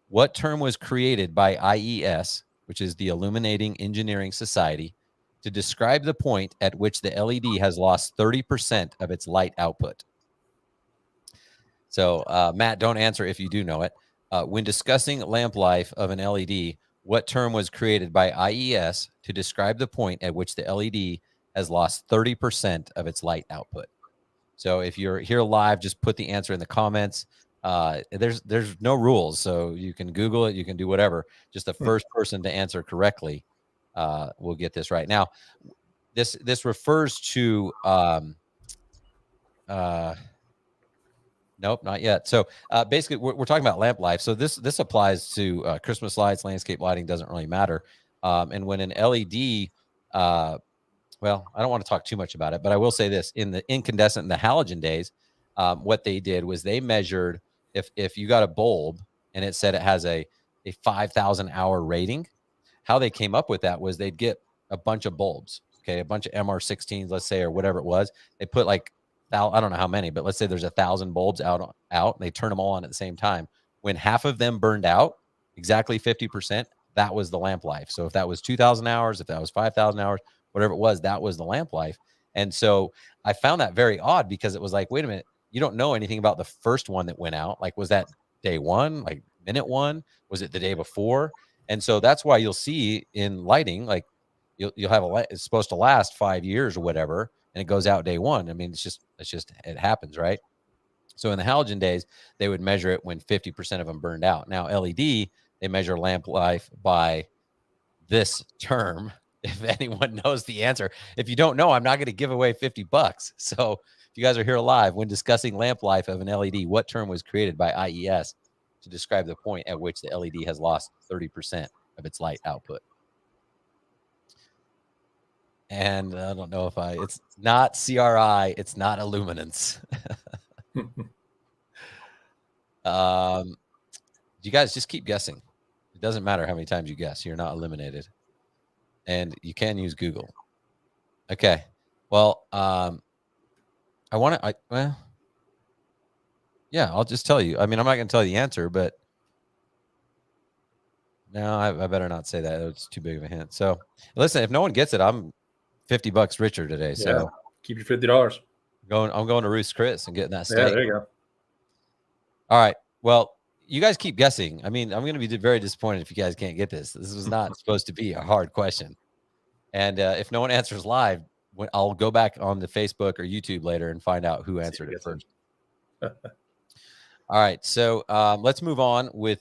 what term was created by IES, which is the Illuminating Engineering Society, to describe the point at which the LED has lost 30% of its light output? So, Matt, don't answer if you do know it. When discussing lamp life of an LED, what term was created by IES to describe the point at which the LED has lost 30% of its light output? So if you're here live, just put the answer in the comments. There's no rules, so you can Google it, you can do whatever. Just the first person to answer correctly will get this right. Now, this refers to nope, not yet. So basically, we're talking about lamp life. So this applies to Christmas lights, landscape lighting, doesn't really matter. And when an LED, well, I don't want to talk too much about it, but I will say this: in the incandescent and the halogen days, what they did was they measured if you got a bulb and it said it has a 5,000 hour rating. How they came up with that was they'd get a bunch of bulbs, okay, a bunch of MR16s, let's say, or whatever it was. They put like, I don't know how many, but let's say there's 1,000 bulbs out, and they turn them all on at the same time. When half of them burned out, exactly 50%, that was the lamp life. So if that was 2,000 hours, if that was 5,000 hours, whatever it was, that was the lamp life. And so I found that very odd because it was like, wait a minute, you don't know anything about the first one that went out. Like, was that day one, like minute one? Was it the day before? And so that's why you'll see in lighting, like you'll have it's supposed to last 5 years or whatever, and it goes out day one. I mean, it's just it happens, right? So in the halogen days, they would measure it when 50% of them burned out. Now LED, they measure lamp life by this term. If anyone knows the answer, if you don't know, I'm not going to give away $50. So if you guys are here live, when discussing lamp life of an LED, what term was created by IES to describe the point at which the LED has lost 30% of its light output? And I don't know if it's not CRI, it's not illuminance. You guys just keep guessing. It doesn't matter how many times you guess, you're not eliminated. And you can use Google. Okay. Well, well, yeah, I'll just tell you. I mean, I'm not going to tell you the answer, but no, I better not say that. It's too big of a hint. So listen, if no one gets it, I'm $50 richer today. So
yeah, keep your $50.
I'm going to Ruth's Chris and getting that steak.
Yeah, there you go.
All right. Well, you guys keep guessing. I mean, I'm going to be very disappointed if you guys can't get this. This was not supposed to be a hard question. And if no one answers live, I'll go back on the Facebook or YouTube later and find out who answered it first. All right. So let's move on with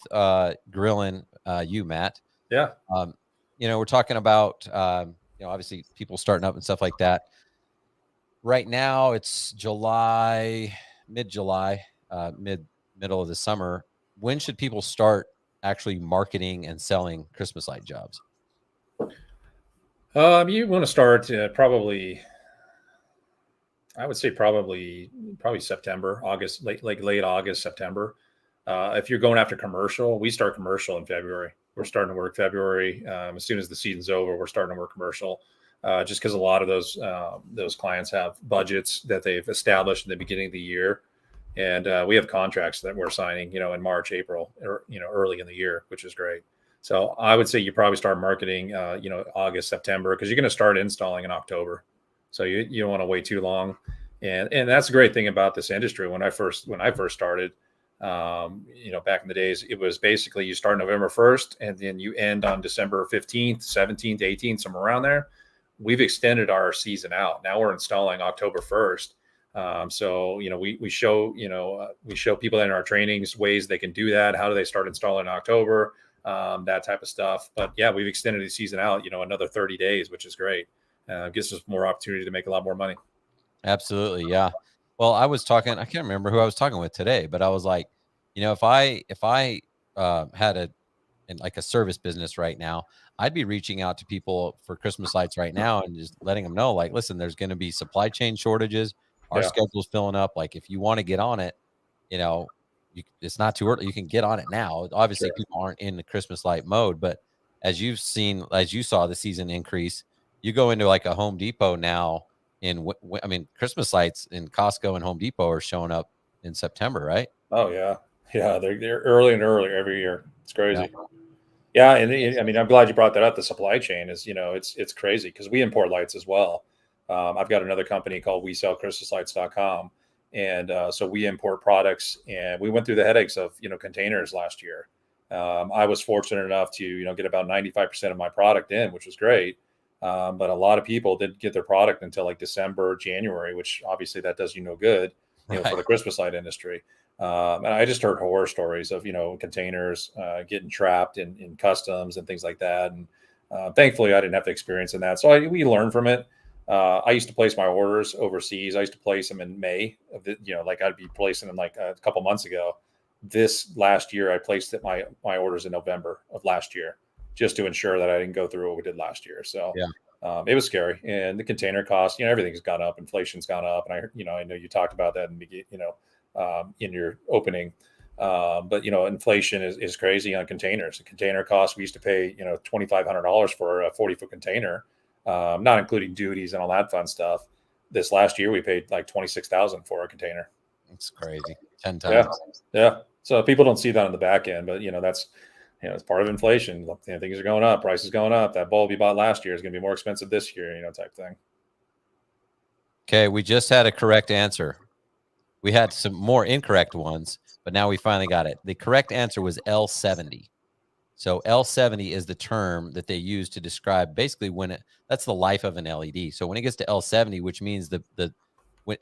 grilling you, Matt.
Yeah.
We're talking about, obviously people starting up and stuff like that. Right now it's July, mid-July, middle of the summer. When should people start actually marketing and selling Christmas light jobs?
You want to start probably, I would say probably September, August, late August, September. If you're going after commercial, we start commercial in February. We're starting to work February. As soon as the season's over, we're starting to work commercial. Just because a lot of those clients have budgets that they've established in the beginning of the year. And we have contracts that we're signing, in March, April, or, early in the year, which is great. So I would say you probably start marketing, August, September, because you're going to start installing in October. So you don't want to wait too long. And that's the great thing about this industry. When I first started, back in the days, it was basically you start November 1st and then you end on December 15th, 17th, 18th, somewhere around there. We've extended our season out. Now we're installing October 1st. So, we show people in our trainings ways they can do that. How do they start installing in October? That type of stuff. But yeah, we've extended the season out, another 30 days, which is great. Gives us more opportunity to make a lot more money.
Absolutely. Yeah. Well, I can't remember who I was talking with today, but I was like, if I had a service business right now, I'd be reaching out to people for Christmas lights right now and just letting them know, like, listen, there's going to be supply chain shortages. Our schedule's filling up. Like, if you want to get on it, it's not too early. You can get on it now. Obviously, people aren't in the Christmas light mode, but as you saw the season increase, You go into like a Home Depot now I mean, Christmas lights in Costco and Home Depot are showing up in September, right?
Oh yeah, yeah. They're early and earlier every year. It's
Yeah.
crazy. Yeah, and I mean, I'm glad you brought that up. The supply chain is, it's crazy because we import lights as well. I've got another company called WeSellChristmasLights.com, and so we import products, and we went through the headaches of containers last year. I was fortunate enough to get about 95% of my product in, which was great. But a lot of people didn't get their product until like December, January, which obviously that does you no good, for
Right.
the Christmas light industry. And I just heard horror stories of containers getting trapped in customs and things like that. And thankfully, I didn't have to experience in that. So we learned from it. I used to place my orders overseas. I used to place them in May. Like I'd be placing them like a couple months ago. This last year, I placed my orders in November of last year, just to ensure that I didn't go through what we did last year. So
Yeah.
it was scary, and the container cost, everything's gone up, inflation's gone up, and I know you talked about that in your opening. But inflation is crazy on containers. The container cost, we used to pay $2,500 for a 40-foot container, not including duties and all that fun stuff. This last year, we paid like $26,000 for a container.
It's crazy. 10 times.
Yeah. So people don't see that on the back end, but that's it's part of inflation. Things are going up, prices going up. That bulb you bought last year is going to be more expensive this year, type thing.
Okay, we just had a correct answer. We had some more incorrect ones, but now we finally got it. The correct answer was L70. So L70 is the term that they use to describe basically that's the life of an LED. So when it gets to L70, which means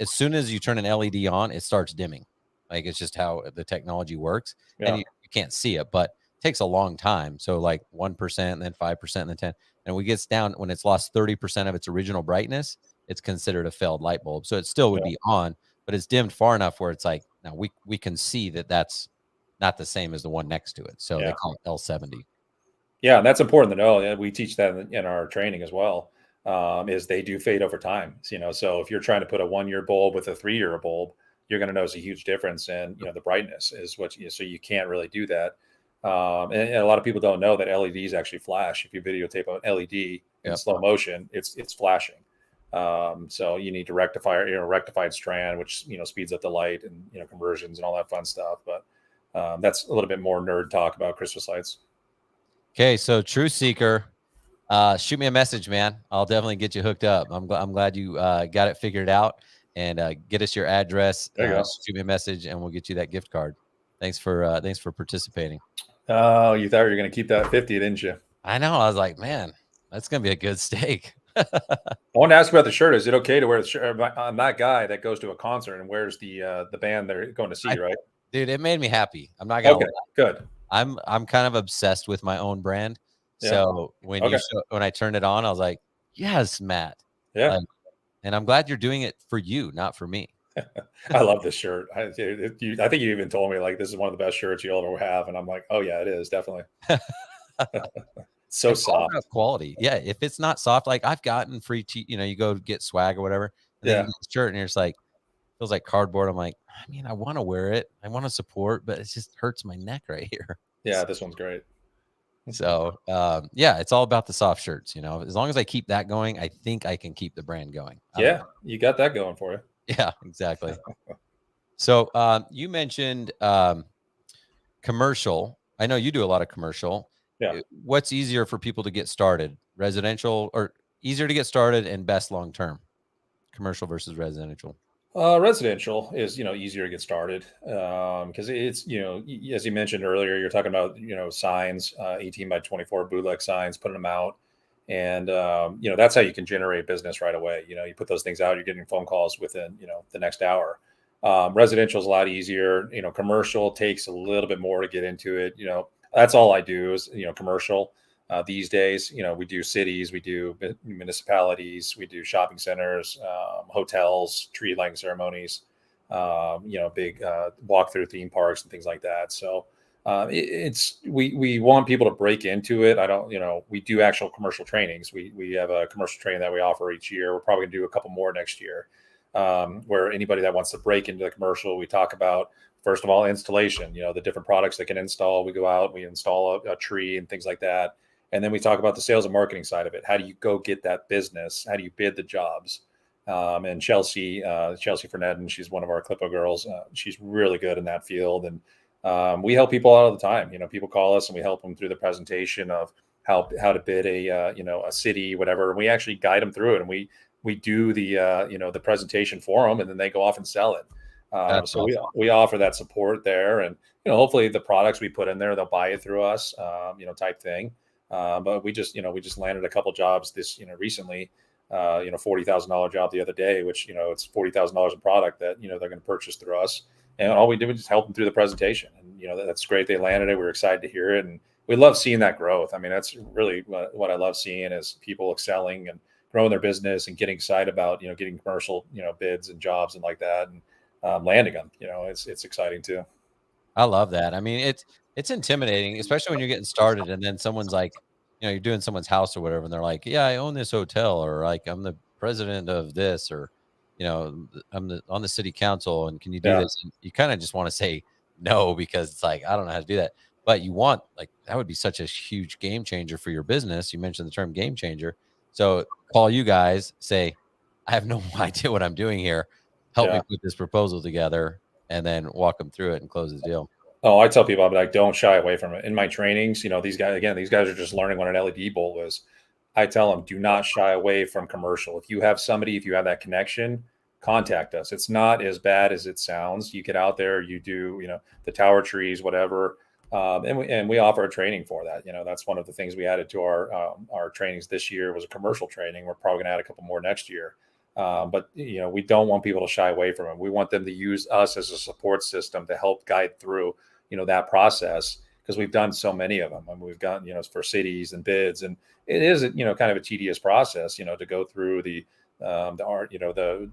as soon as you turn an LED on, it starts dimming. Like it's just how the technology works.
Yeah.
And you can't see it, but it takes a long time. So like 1%, and then 5%, and then 10. And when it gets down, when it's lost 30% of its original brightness, it's considered a failed light bulb. So it still would be on, but it's dimmed far enough where it's like, now we can see that that's not the same as the one next to it. So they call it L70.
Yeah, and that's important to know. We teach that in our training as well. Is they do fade over time. So if you're trying to put a 1-year bulb with a 3-year bulb, you're going to notice a huge difference in the brightness is what. So you can't really do that. And a lot of people don't know that LEDs actually flash. If you videotape an LED in slow motion, it's flashing. So you need to rectify rectified strand, which speeds up the light and conversions and all that fun stuff. But that's a little bit more nerd talk about Christmas lights.
Okay, so True Seeker, shoot me a message, man. I'll definitely get you hooked up. I'm glad you got it figured out, and get us your address.
There you go.
Shoot me a message, and we'll get you that gift card. Thanks for participating.
Oh, you thought you were going to keep that 50, didn't you?
I know. I was like, man, that's gonna be a good steak.
I want to ask about the shirt. Is it okay to wear the shirt? I'm that guy that goes to a concert and wears the band they're going to see, right?
Dude, it made me happy. I'm not gonna lie.
Good.
I'm kind of obsessed with my own brand.
Yeah.
So when I turned it on, I was like, yes, Matt.
Yeah.
And I'm glad you're doing it for you, not for me.
I love this shirt. I think you even told me like this is one of the best shirts you'll ever have, and I'm like, oh yeah, it is definitely. So soft
quality. Yeah, if it's not soft, like I've gotten free you go get swag or whatever, and then you get the shirt and you're just like, feels like cardboard. I'm like, I mean, I want to wear it, I want to support, but it just hurts my neck right here.
Yeah, this one's great.
So yeah, it's all about the soft shirts. As long as I keep that going, I think I can keep the brand going.
Yeah, you got that going for you.
Yeah, exactly. So you mentioned commercial. I know you do a lot of commercial.
Yeah.
What's easier for people to get started? Residential, or easier to get started and best long term? Commercial versus residential?
Residential is easier to get started because it's as you mentioned earlier, you're talking about signs, 18 by 24 bootleg signs, putting them out, and that's how you can generate business right away. You put those things out, you're getting phone calls within the next hour. Residential is a lot easier. Commercial takes a little bit more to get into it. That's all I do is commercial. These days, we do cities, we do municipalities, we do shopping centers, hotels, tree lighting ceremonies, big walk-through theme parks and things like that. So we want people to break into it. We do actual commercial trainings. We have a commercial training that we offer each year. We're probably gonna do a couple more next year, where anybody that wants to break into the commercial, we talk about, first of all, installation, the different products they can install. We go out, we install a tree and things like that. And then we talk about the sales and marketing side of it. How do you go get that business? How do you bid the jobs? And Chelsea Fernette, and she's one of our CLIPA girls. She's really good in that field. And we help people out all the time. People call us and we help them through the presentation of how to bid a city, whatever. And we actually guide them through it. And we do the presentation for them, and then they go off and sell it. So awesome. we offer that support there, and hopefully the products we put in there, they'll buy it through us, type thing. But we just landed a couple jobs this recently, $40,000 job the other day, which it's $40,000 a product that they're going to purchase through us, and all we did was just help them through the presentation, and that's great. They landed it. We were excited to hear it, and we love seeing that growth. I mean, that's really what I love seeing is people excelling and growing their business and getting excited about getting commercial bids and jobs and like that, and landing them. It's exciting too.
I love that. I mean, it's intimidating, especially when you're getting started and then someone's like, you're doing someone's house or whatever, and they're like, yeah, I own this hotel, or like I'm the president of this, or I'm on the city council, and can you do this? And you kind of just want to say no, because it's like, I don't know how to do that. But you want, like, that would be such a huge game changer for your business. You mentioned the term game changer. So call you guys, say, I have no idea what I'm doing here. Help me put this proposal together, and then walk them through it and close the deal.
Oh, I tell people, I'm like, don't shy away from it. In my trainings, these guys are just learning what an LED bulb is. I tell them, do not shy away from commercial. If you have that connection, contact us. It's not as bad as it sounds. You get out there, you do, the tower trees, whatever. And we offer a training for that. That's one of the things we added to our trainings this year was a commercial training. We're probably going to add a couple more next year. But we don't want people to shy away from it. We want them to use us as a support system to help guide through, that process, because we've done so many of them. I mean, we've gotten, for cities and bids, and it is, kind of a tedious process, to go through the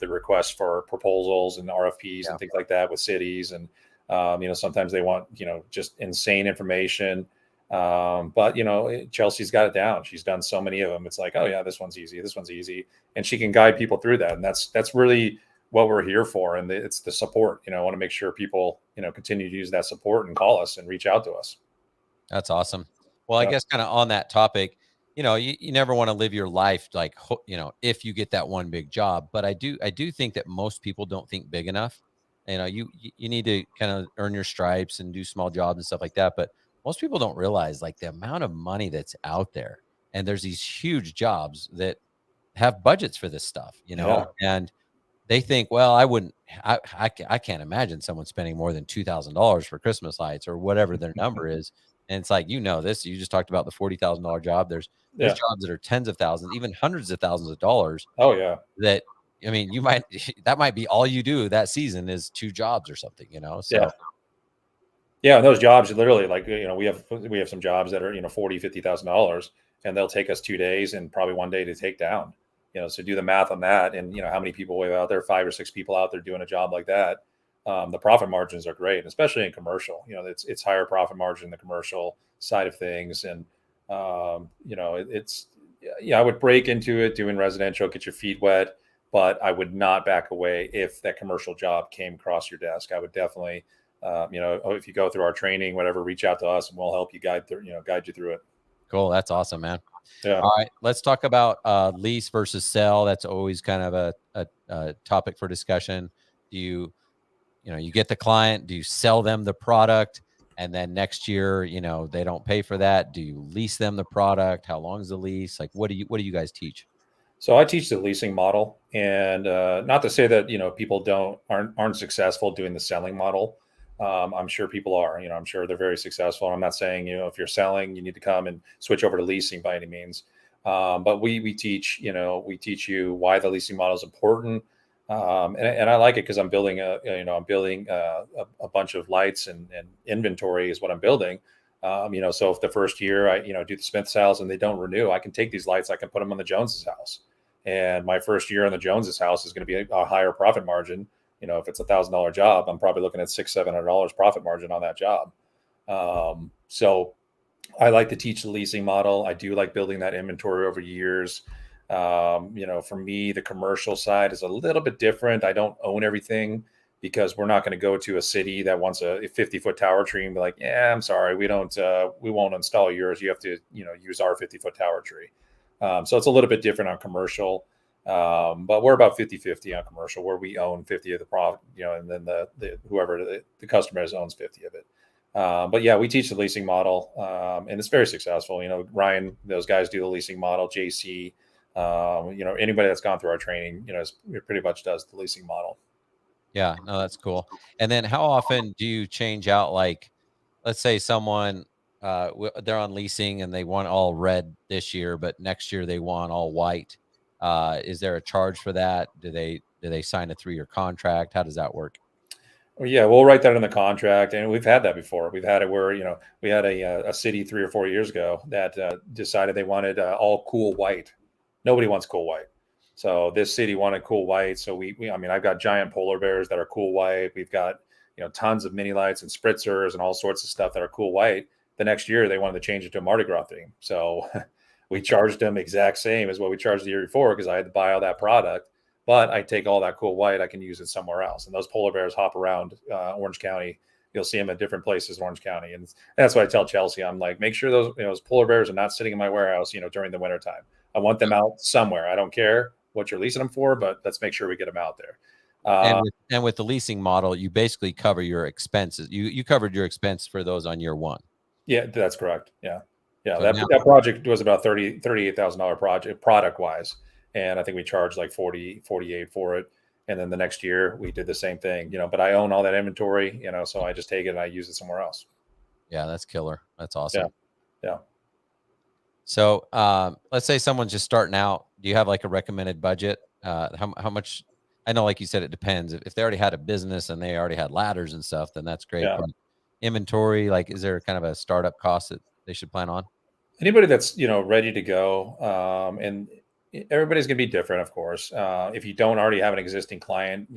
request for proposals and RFPs and things like that with cities. And, sometimes they want, just insane information. But Chelsea's got it down. She's done so many of them. It's like, oh yeah, this one's easy. And she can guide people through that. And that's really what we're here for. And it's the support. I want to make sure people, continue to use that support and call us and reach out to us.
That's awesome. Well, I guess kind of on that topic, you never want to live your life like, if you get that one big job, but I do think that most people don't think big enough. You need to kind of earn your stripes and do small jobs and stuff like that. But most people don't realize like the amount of money that's out there, and there's these huge jobs that have budgets for this stuff, and they think, well, I can't imagine someone spending more than $2,000 for Christmas lights or whatever their number is. And it's like, this, you just talked about the $40,000 job. There's jobs that are tens of thousands, even hundreds of thousands of dollars.
Oh yeah.
That, I mean, that might be all you do that season is 2 jobs or something, so.
Yeah. And those jobs literally, like, we have some jobs that are, $40,000, $50,000, and they'll take us 2 days and probably 1 day to take down, so do the math on that. And, how many people we have out there, 5 or 6 people out there doing a job like that. The profit margins are great, especially in commercial. It's higher profit margin in the commercial side of things. And, I would break into it doing residential, get your feet wet, but I would not back away if that commercial job came across your desk. I would definitely, if you go through our training, whatever, reach out to us and we'll help you guide you through it.
Cool. That's awesome, man.
Yeah.
All right. Let's talk about lease versus sell. That's always kind of a topic for discussion. Do you get the client, do you sell them the product, and then next year, they don't pay for that? Do you lease them the product? How long is the lease? Like, what do you guys teach?
So I teach the leasing model, and not to say that, people aren't successful doing the selling model. I'm sure people are, I'm sure they're very successful. I'm not saying, if you're selling, you need to come and switch over to leasing by any means. But we teach you why the leasing model is important. And I like it because I'm building a bunch of lights and inventory is what I'm building. So if the first year I, do the Smith's house and they don't renew, I can take these lights, I can put them on the Jones's house. And my first year on the Jones's house is going to be a higher profit margin. If it's $1,000 job, I'm probably looking at $600-700 profit margin on that job. So I like to teach the leasing model. I do like building that inventory over years. For me, the commercial side is a little bit different. I don't own everything, because we're not going to go to a city that wants a 50-foot tower tree and be like, yeah, I'm sorry, we won't install yours. You have to, use our 50-foot tower tree. So it's a little bit different on commercial. But we're about 50-50 on commercial, where we own 50 of the product, and then whoever the customer owns 50 of it. But yeah, we teach the leasing model, and it's very successful. Ryan, those guys do the leasing model. JC, anybody that's gone through our training, it pretty much does the leasing model.
Yeah, no, that's cool. And then how often do you change out, like, let's say someone they're on leasing and they want all red this year, but next year they want all white. Is there a charge for that? Do they sign a 3-year contract? How does that work?
Well, yeah, we'll write that in the contract, and we've had that before. We've had it where we had a city 3 or 4 years ago that decided they wanted all cool white. Nobody wants cool white, so this city wanted cool white. So I mean, I've got giant polar bears that are cool white. We've got tons of mini lights and spritzers and all sorts of stuff that are cool white. The next year they wanted to change it to a Mardi Gras theme, so we charged them exact same as what we charged the year before because I had to buy all that product. But I take all that cool white, I can use it somewhere else. And those polar bears hop around Orange County. You'll see them at different places in Orange County. And that's what I tell Chelsea. I'm like, make sure those polar bears are not sitting in my warehouse, during the wintertime. I want them out somewhere. I don't care what you're leasing them for, but let's make sure we get them out there.
And with the leasing model, you basically cover your expenses. You covered your expense for those on year one.
Yeah, that's correct. Yeah. Yeah.
So
That project was about $38,000 project product wise. And I think we charged like 48 for it. And then the next year we did the same thing, but I own all that inventory, so I just take it and I use it somewhere else.
Yeah, that's killer. That's awesome.
Yeah.
So let's say someone's just starting out. Do you have like a recommended budget? How much? I know, like you said, it depends. If they already had a business and they already had ladders and stuff, then that's great.
Yeah.
But inventory, like, is there kind of a startup cost that they should plan on?
Anybody that's, ready to go, and everybody's going to be different, of course. If you don't already have an existing client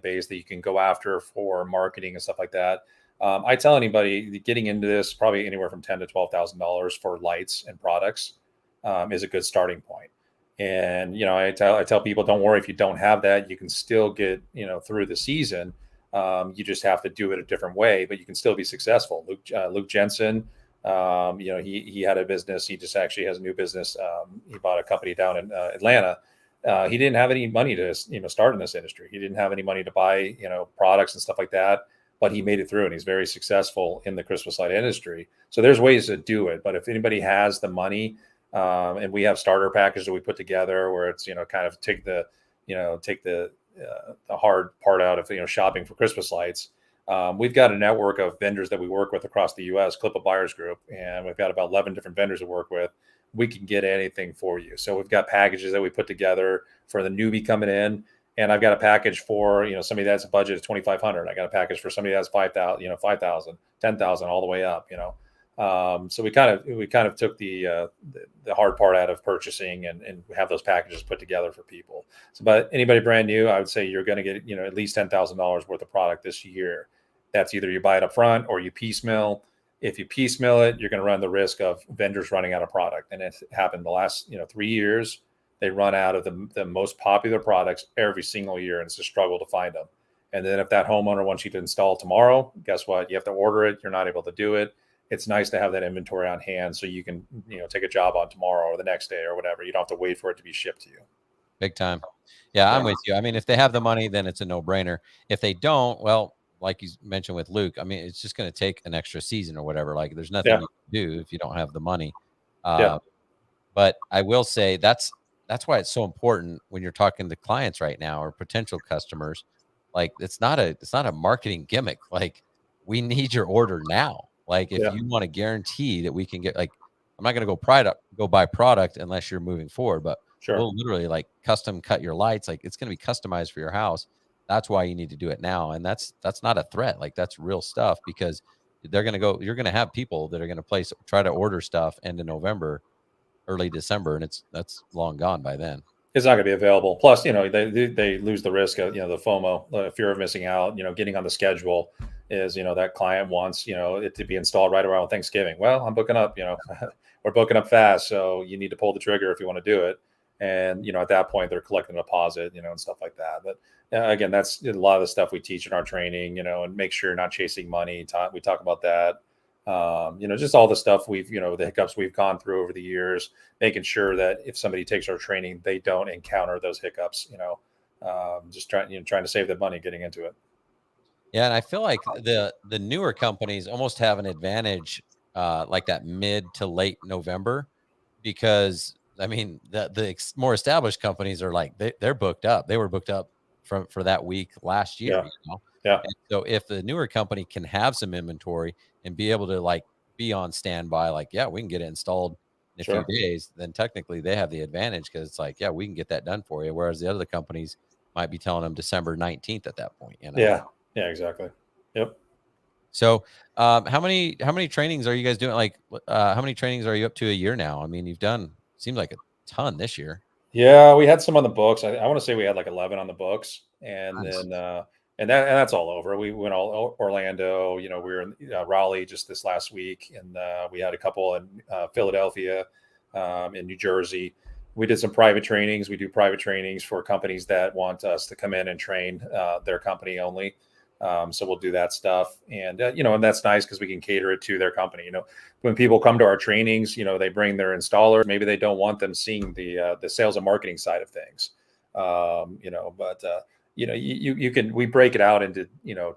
base that you can go after for marketing and stuff like that, I tell anybody getting into this, probably anywhere from $10,000 to $12,000 for lights and products is a good starting point. And I tell people, don't worry if you don't have that, you can still get through the season. You just have to do it a different way, but you can still be successful. Luke Jensen. He had a business. He just actually has a new business. He bought a company down in Atlanta. He didn't have any money to, start in this industry. He didn't have any money to buy, products and stuff like that, but he made it through and he's very successful in the Christmas light industry. So there's ways to do it. But if anybody has the money, and we have starter packages that we put together where it's, kind of take the hard part out of, shopping for Christmas lights. We've got a network of vendors that we work with across the U.S., CLIPA Buyers Group, and we've got about 11 different vendors to work with. We can get anything for you. So we've got packages that we put together for the newbie coming in, and I've got a package for somebody that's a budget of $2,500. I got a package for somebody that's $5,000, $5,000, $10,000, all the way up. So we kind of took the hard part out of purchasing and have those packages put together for people. So, but anybody brand new, I would say you're going to get at least $10,000 worth of product this year. That's either you buy it up front or you piecemeal. If you piecemeal it, you're going to run the risk of vendors running out of product. And it's happened the last 3 years. They run out of the most popular products every single year, and it's a struggle to find them. And then if that homeowner wants you to install tomorrow, guess what? You have to order it. You're not able to do it. It's nice to have that inventory on hand so you can take a job on tomorrow or the next day or whatever. You don't have to wait for it to be shipped to you.
Big time. Yeah, I'm with you. I mean, if they have the money, then it's a no-brainer. If they don't, well, like you mentioned with Luke, I mean, it's just going to take an extra season or whatever. Like, there's nothing you can do if you don't have the money. But I will say that's why it's so important when you're talking to clients right now or potential customers. Like, it's not a marketing gimmick. Like, we need your order now. Like, if you want to guarantee that we can get, like, I'm not going to go buy product unless you're moving forward, but we'll literally like custom cut your lights. Like, it's going to be customized for your house. That's why you need to do it now. And that's not a threat. Like, that's real stuff, because you're going to have people that are going to try to order stuff end of November, early December. And that's long gone by then.
It's not going to be available. Plus, they lose the risk of, the FOMO, fear of missing out, getting on the schedule is, that client wants, it to be installed right around Thanksgiving. Well, I'm booking up, we're booking up fast. So you need to pull the trigger if you want to do it. And, at that point they're collecting a deposit, and stuff like that. But again, that's a lot of the stuff we teach in our training, and make sure you're not chasing money. We talk about that. Just all the stuff the hiccups we've gone through over the years, making sure that if somebody takes our training, they don't encounter those hiccups, just trying to save their money getting into it.
Yeah, and I feel like the newer companies almost have an advantage, like that mid to late November, because I mean the more established companies are like they're booked up. They were booked up for that week last year.
Yeah. Yeah.
And so if the newer company can have some inventory and be able to like be on standby, like yeah, we can get it installed in a few
Sure.
days, then technically they have the advantage because it's like yeah, we can get that done for you. Whereas the other companies might be telling them December 19th at that point.
Yeah. Yeah, exactly. Yep.
So, how many trainings are you guys doing? Like, how many trainings are you up to a year now? I mean, you've done seems like a ton this year.
Yeah, we had some on the books. I want to say we had like 11 on the books, and
Nice.
then that's all over. We went all Orlando. We were in Raleigh just this last week, and we had a couple in Philadelphia, in New Jersey. We did some private trainings. We do private trainings for companies that want us to come in and train their company only. So we'll do that stuff, and and that's nice because we can cater it to their company. When people come to our trainings, they bring their installers. Maybe they don't want them seeing the sales and marketing side of things, but you can, we break it out into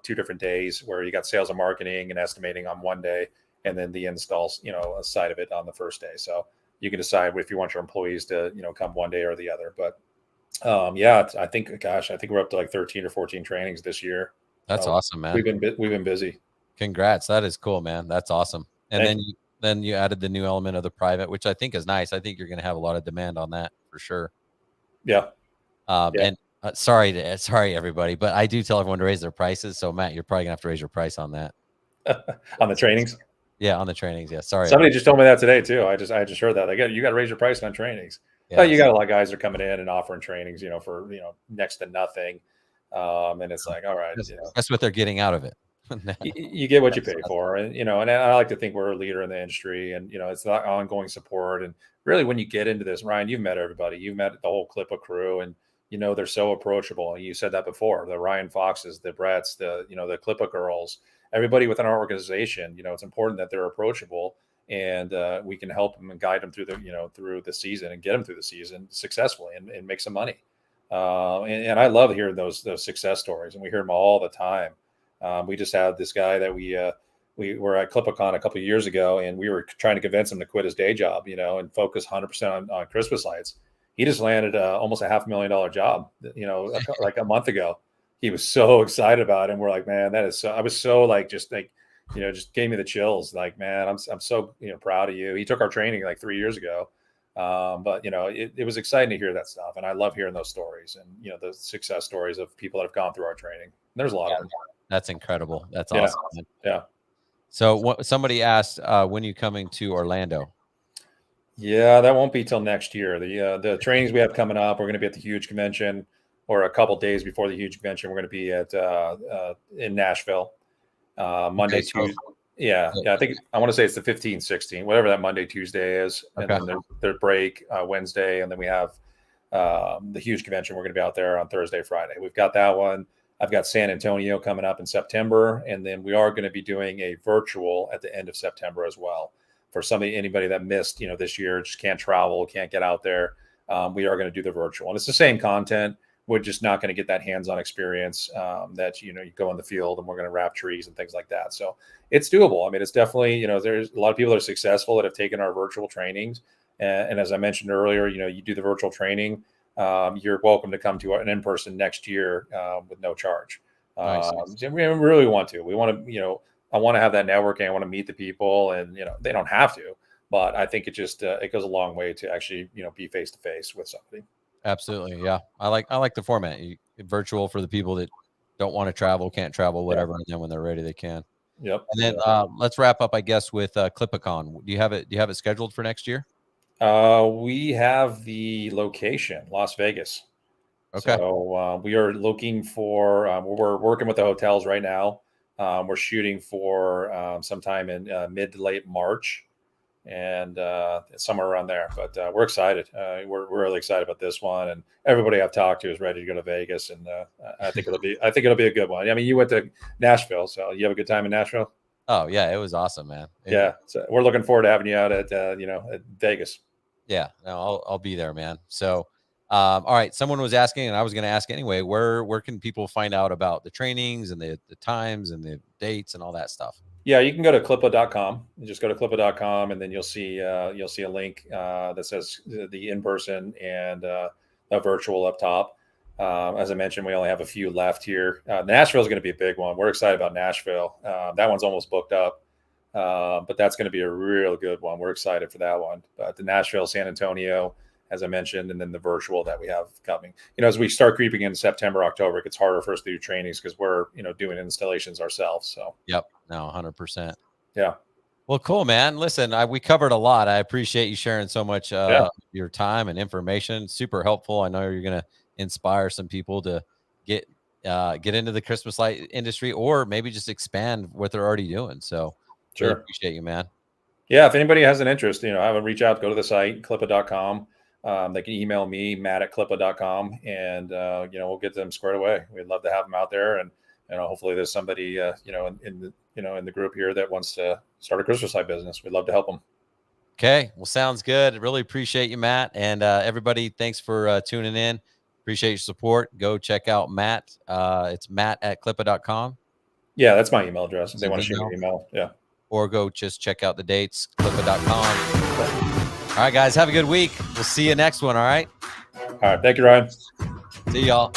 2 different days where you got sales and marketing and estimating on one day, and then the installs a side of it on the first day. So you can decide if you want your employees to come one day or the other. But I think we're up to like 13 or 14 trainings this year.
That's awesome, man.
We've been busy.
Congrats. That is cool, man. That's awesome. And
Thank
then you added the new element of the private, which I think is nice. I think you're going to have a lot of demand on that for sure.
Yeah.
And sorry everybody, but I do tell everyone to raise their prices. So Matt, you're probably gonna have to raise your price on that.
On the trainings.
Yeah, on the trainings. Yeah, sorry.
Somebody just told me that today too. I just heard that. You got to raise your price on trainings.
Yeah,
you got a lot of guys that are coming in and offering trainings, for next to nothing. And it's like, all right,
that's what they're getting out of it.
you get what you pay for, and and I like to think we're a leader in the industry, and it's that ongoing support. And really, when you get into this, Ryan, you've met everybody, you've met the whole CLIPA crew, and they're so approachable. You said that before. The Ryan Foxes, the Bretts, the the CLIPA girls, everybody within our organization. It's important that they're approachable, and we can help them and guide them through through the season and get them through the season successfully and make some money. And I love hearing those success stories, and we hear them all the time. We just had this guy that we were at ClippaCon a couple of years ago, and we were trying to convince him to quit his day job, and focus 100% on Christmas lights. He just landed almost a $500,000 job, like a month ago. He was so excited about it. And we're like, man, that is so, I was so just gave me the chills. Like, man, I'm so, proud of you. He took our training like 3 years ago. But it was exciting to hear that stuff. And I love hearing those stories and, the success stories of people that have gone through our training. There's a lot of them.
That's incredible. That's awesome.
Yeah.
So somebody asked, when are you coming to Orlando?
Yeah, that won't be till next year. The trainings we have coming up, we're going to be at the huge convention, or a couple days before the huge convention. We're going to be at in Nashville, Monday, Tuesday. Yeah. I think I want to say it's the 15, 16, whatever that Monday, Tuesday is. And then their break Wednesday. And then we have the huge convention. We're going to be out there on Thursday, Friday. We've got that one. I've got San Antonio coming up in September. And then we are going to be doing a virtual at the end of September as well. For anybody that missed, this year, just can't travel, can't get out there. We are going to do the virtual, and it's the same content. We're just not going to get that hands-on experience that you go in the field, and we're going to wrap trees and things like that. So it's doable. I mean, it's definitely there's a lot of people that are successful that have taken our virtual trainings, and as I mentioned earlier, you do the virtual training. You're welcome to come to an in-person next year with no charge.
Nice.
We really want to. We want to, I want to have that networking. I want to meet the people, and they don't have to, but I think it just it goes a long way to actually be face to face with somebody.
Absolutely, yeah. I like the format. Virtual for the people that don't want to travel, can't travel, whatever, and then when they're ready, they can.
Yep.
And then let's wrap up, I guess, with ClippaCon. Do you have it scheduled for next year?
We have the location, Las Vegas.
Okay.
So we are looking for. We're working with the hotels right now. We're shooting for sometime in mid to late March. and somewhere around there. But we're excited. We're really excited about this one, and everybody I've talked to is ready to go to Vegas, and I think it'll be a good one. I mean, you went to Nashville, so you have a good time in Nashville.
Oh yeah, it was awesome, man.
Yeah, so we're looking forward to having you out at at Vegas.
Yeah, no, I'll be there, man. So, all right, someone was asking, and I was going to ask anyway. Where can people find out about the trainings and the times and the dates and all that stuff?
Yeah, you can go to CLIPA.com. You just go to CLIPA.com, and then you'll see a link that says the in-person and a virtual up top. As I mentioned, we only have a few left here. Nashville is going to be a big one. We're excited about Nashville. That one's almost booked up, but that's going to be a real good one. We're excited for that one. But the Nashville, San Antonio, as I mentioned, and then the virtual that we have coming. As we start creeping in September, October, it gets harder for us to do trainings because we're doing installations ourselves. So
yep, no, 100%.
Yeah.
Well, cool, man. Listen, we covered a lot. I appreciate you sharing so much your time and information. Super helpful. I know you're going to inspire some people to get into the Christmas light industry, or maybe just expand what they're already doing. So
sure.
Really appreciate you, man.
Yeah. If anybody has an interest, I would reach out, go to the site, CLIPA.com. They can email me, Matt@CLIPA.com, and we'll get them squared away. We'd love to have them out there, and hopefully there's somebody in the group here that wants to start a Christmas light business. We'd love to help them.
Okay, well, sounds good. Really appreciate you, Matt, and everybody. Thanks for tuning in. Appreciate your support. Go check out Matt. It's Matt@CLIPA.com.
Yeah, that's my email address. If they want to shoot me an email, yeah.
Or go just check out the dates, CLIPA.com. All right, guys, have a good week. We'll see you next one, all right?
All right, thank you, Ryan.
See y'all.